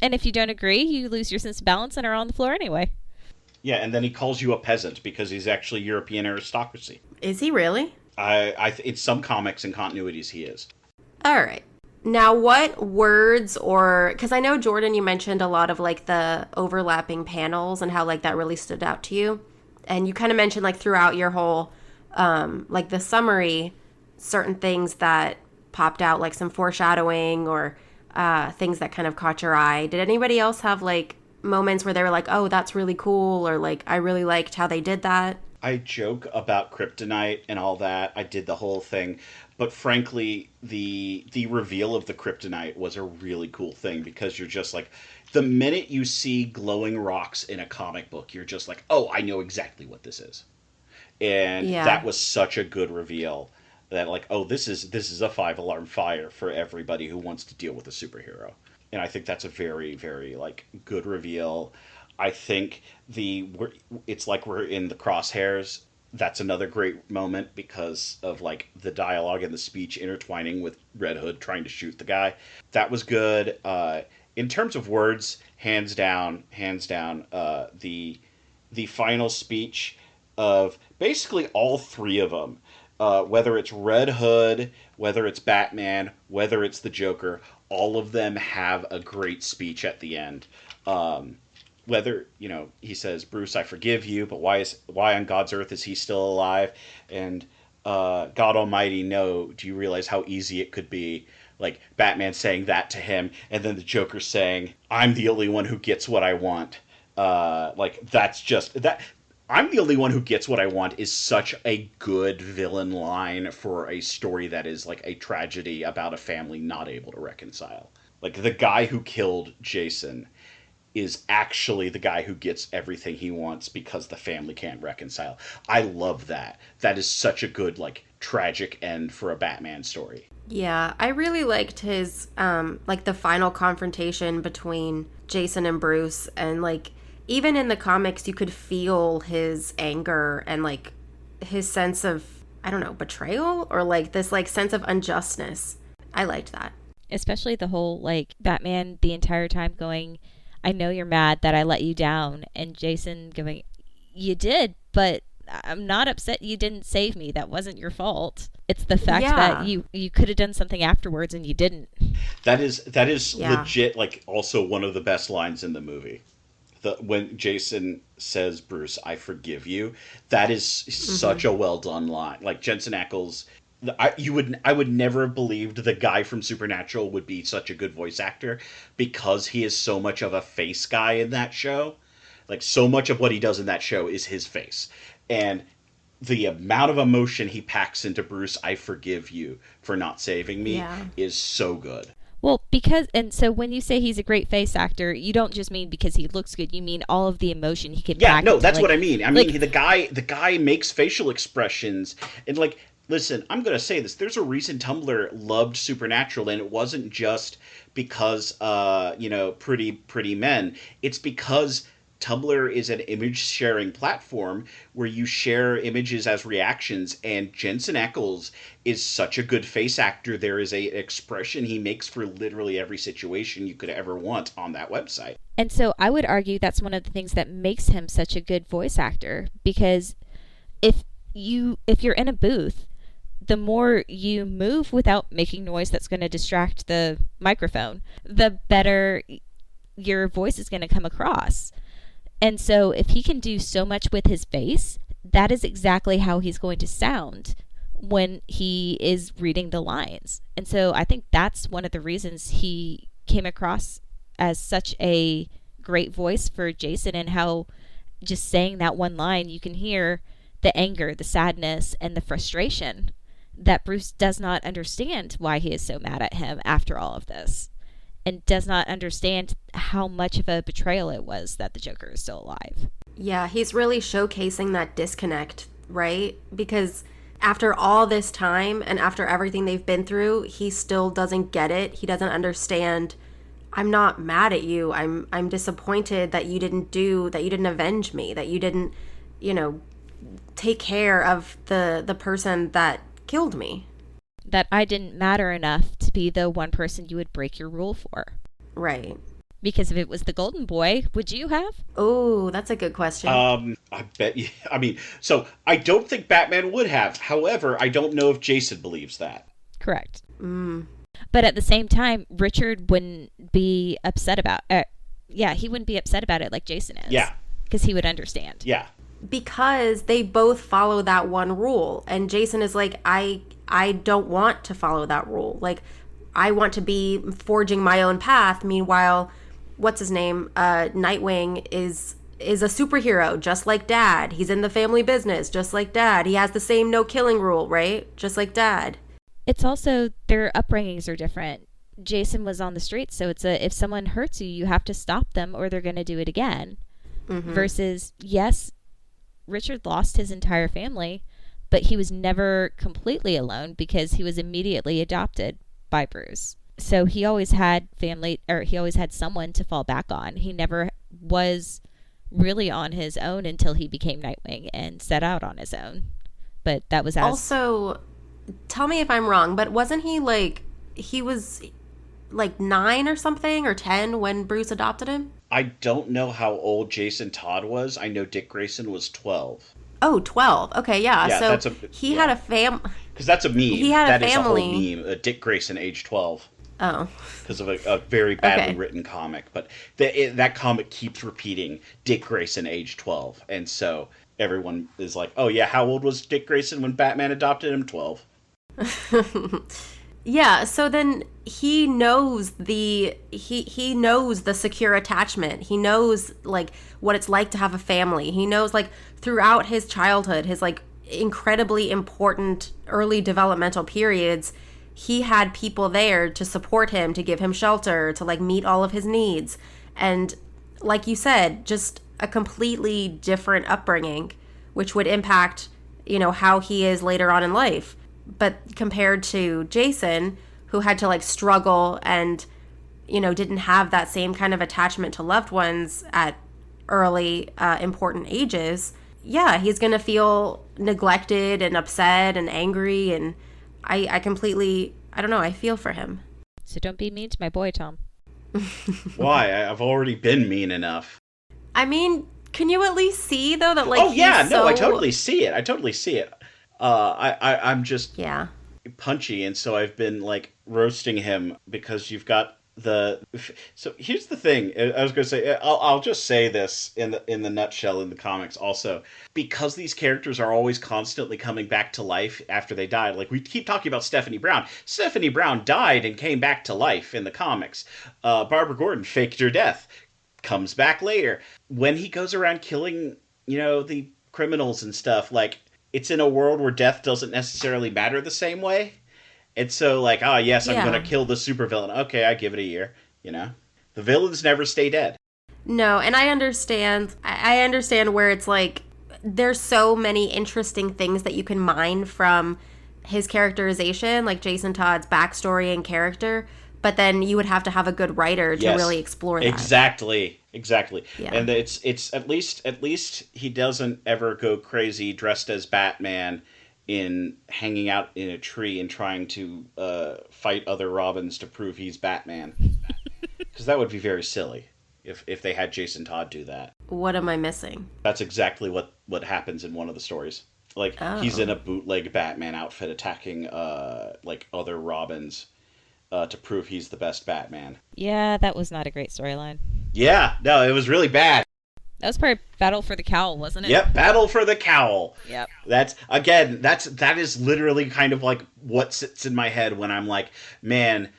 And if you don't agree, you lose your sense of balance and are on the floor anyway. Yeah, and then he calls you a peasant because he's actually European aristocracy. Is he really? In some comics and continuities, he is. All right. Now, what words or... Because I know, Jordan, you mentioned a lot of, like, the overlapping panels and how, like, that really stood out to you. And you kind of mentioned, like, throughout your whole, like, the summary, certain things that popped out, like some foreshadowing or things that kind of caught your eye. Did anybody else have, like, moments where they were like, oh, that's really cool, or, like, I really liked how they did that? I joke about Kryptonite and all that. I did the whole thing. But frankly, the reveal of the Kryptonite was a really cool thing because you're just like, the minute you see glowing rocks in a comic book, you're just like, oh, I know exactly what this is. And that was such a good reveal that like, oh, this is a 5-alarm fire for everybody who wants to deal with a superhero. And I think that's a very, very like good reveal. I think it's like we're in the crosshairs. That's another great moment because of like the dialogue and the speech intertwining with Red Hood trying to shoot the guy. That was good. In terms of words, hands down, the final speech of basically all three of them, whether it's Red Hood, whether it's Batman, whether it's the Joker, all of them have a great speech at the end. Whether, he says, Bruce, I forgive you, but why on God's earth is he still alive? And God Almighty, no, do you realize how easy it could be? Like Batman saying that to him, and then the Joker saying, I'm the only one who gets what I want. That's just that. I'm the only one who gets what I want is such a good villain line for a story that is like a tragedy about a family not able to reconcile. Like the guy who killed Jason is actually the guy who gets everything he wants because the family can't reconcile. I love that. That is such a good, like, tragic end for a Batman story. Yeah, I really liked his, like, the final confrontation between Jason and Bruce. And, like, even in the comics, you could feel his anger and, like, his sense of, I don't know, betrayal? Or, like, this, like, sense of unjustness. I liked that. Especially the whole, like, Batman the entire time going, I know you're mad that I let you down. And Jason going, you did, but I'm not upset you didn't save me. That wasn't your fault. It's the fact that you could have done something afterwards and you didn't. That is legit, like, also one of the best lines in the movie. When Jason says, Bruce, I forgive you, that is such a well done line. Like Jensen Ackles, I would never have believed the guy from Supernatural would be such a good voice actor because he is so much of a face guy in that show. Like so much of what he does in that show is his face. And the amount of emotion he packs into Bruce, I forgive you for not saving me, is so good. Well, so when you say he's a great face actor, you don't just mean because he looks good. You mean all of the emotion he can pack. Yeah, no, that's what I mean. I mean, the guy makes facial expressions and like, listen, I'm going to say this. There's a reason Tumblr loved Supernatural, and it wasn't just because, pretty men. It's because Tumblr is an image-sharing platform where you share images as reactions, and Jensen Ackles is such a good face actor. There is an expression he makes for literally every situation you could ever want on that website. And so I would argue that's one of the things that makes him such a good voice actor, because if you're in a booth, the more you move without making noise that's going to distract the microphone, the better your voice is going to come across. And so if he can do so much with his face, that is exactly how he's going to sound when he is reading the lines. And so I think that's one of the reasons he came across as such a great voice for Jason, and how just saying that one line, you can hear the anger, the sadness, and the frustration that Bruce does not understand why he is so mad at him after all of this. and does not understand how much of a betrayal it was that the Joker is still alive. Yeah, he's really showcasing that disconnect, right? Because after all this time and after everything they've been through, he still doesn't get it. He doesn't understand. I'm not mad at you. I'm disappointed that you didn't avenge me, that you didn't, take care of the person that killed me. That I didn't matter enough to be the one person you would break your rule for. Right. Because if it was the Golden Boy, would you have? Oh, that's a good question. I bet you. I mean, so I don't think Batman would have. However, I don't know if Jason believes that. Correct. But at the same time, Richard wouldn't be upset about it. He wouldn't be upset about it like Jason is. Yeah. Because he would understand. Yeah. Because they both follow that one rule. And Jason is like, I don't want to follow that rule. Like, I want to be forging my own path. Meanwhile, what's his name? Nightwing is a superhero, just like Dad. He's in the family business, just like Dad. He has the same no killing rule, right? Just like Dad. It's also, their upbringings are different. Jason was on the streets, so it's if someone hurts you, you have to stop them or they're going to do it again. Mm-hmm. Versus, yes, Richard lost his entire family, but he was never completely alone because he was immediately adopted by Bruce. So he always had family, or he always had someone to fall back on. He never was really on his own until he became Nightwing and set out on his own. But that was also, tell me if I'm wrong, but wasn't he was 9 or something, or 10 when Bruce adopted him? I don't know how old Jason Todd was. I know Dick Grayson was 12. Oh, 12. Okay, yeah. So he had a because that's a meme. He had that a family. Is a whole meme. Dick Grayson, age 12. Oh. Because of a very badly written comic. But that comic keeps repeating Dick Grayson, age 12. And so everyone is like, oh yeah, how old was Dick Grayson when Batman adopted him? 12. Yeah, so then he knows he knows the secure attachment. He knows what it's like to have a family. He knows throughout his childhood, his incredibly important early developmental periods, he had people there to support him, to give him shelter, to meet all of his needs. And like you said, just a completely different upbringing, which would impact, how he is later on in life. But compared to Jason, who had to struggle and, didn't have that same kind of attachment to loved ones at early important ages, yeah, he's going to feel neglected and upset and angry. And I completely, I don't know, I feel for him. So don't be mean to my boy, Tom. Why? I've already been mean enough. I mean, can you at least see, though, that oh, yeah, no, I totally see it. I'm just punchy, and so I've been roasting him because you've got so here's the thing. I was going to say, I'll just say this in the nutshell in the comics also, because these characters are always constantly coming back to life after they died. We keep talking about Stephanie Brown. Stephanie Brown died and came back to life in the comics. Barbara Gordon faked her death, comes back later. When he goes around killing, the criminals and stuff, it's in a world where death doesn't necessarily matter the same way. And so, yes, I'm going to kill the supervillain. Okay, I give it a year, The villains never stay dead. No, and I understand. I understand where it's there's so many interesting things that you can mine from his characterization, like Jason Todd's backstory and character, but then you would have to have a good writer to really explore that. Exactly. Yeah. And it's at least he doesn't ever go crazy dressed as Batman in hanging out in a tree and trying to fight other Robins to prove he's Batman. Because that would be very silly if they had Jason Todd do that. What am I missing? That's exactly what happens in one of the stories. He's in a bootleg Batman outfit attacking other Robins to prove he's the best Batman. Yeah, that was not a great storyline. Yeah, no, it was really bad. That was probably Battle for the Cowl, wasn't it? Yep, Battle for the Cowl. Yep. That is literally kind of what sits in my head when I'm like, man,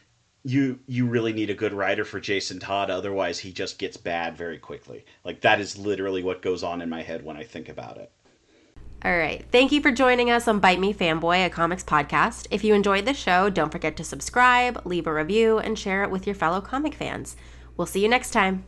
you really need a good writer for Jason Todd, otherwise he just gets bad very quickly. That is literally what goes on in my head when I think about it. All right. Thank you for joining us on Bite Me Fanboy, a comics podcast. If you enjoyed the show, don't forget to subscribe, leave a review, and share it with your fellow comic fans. We'll see you next time.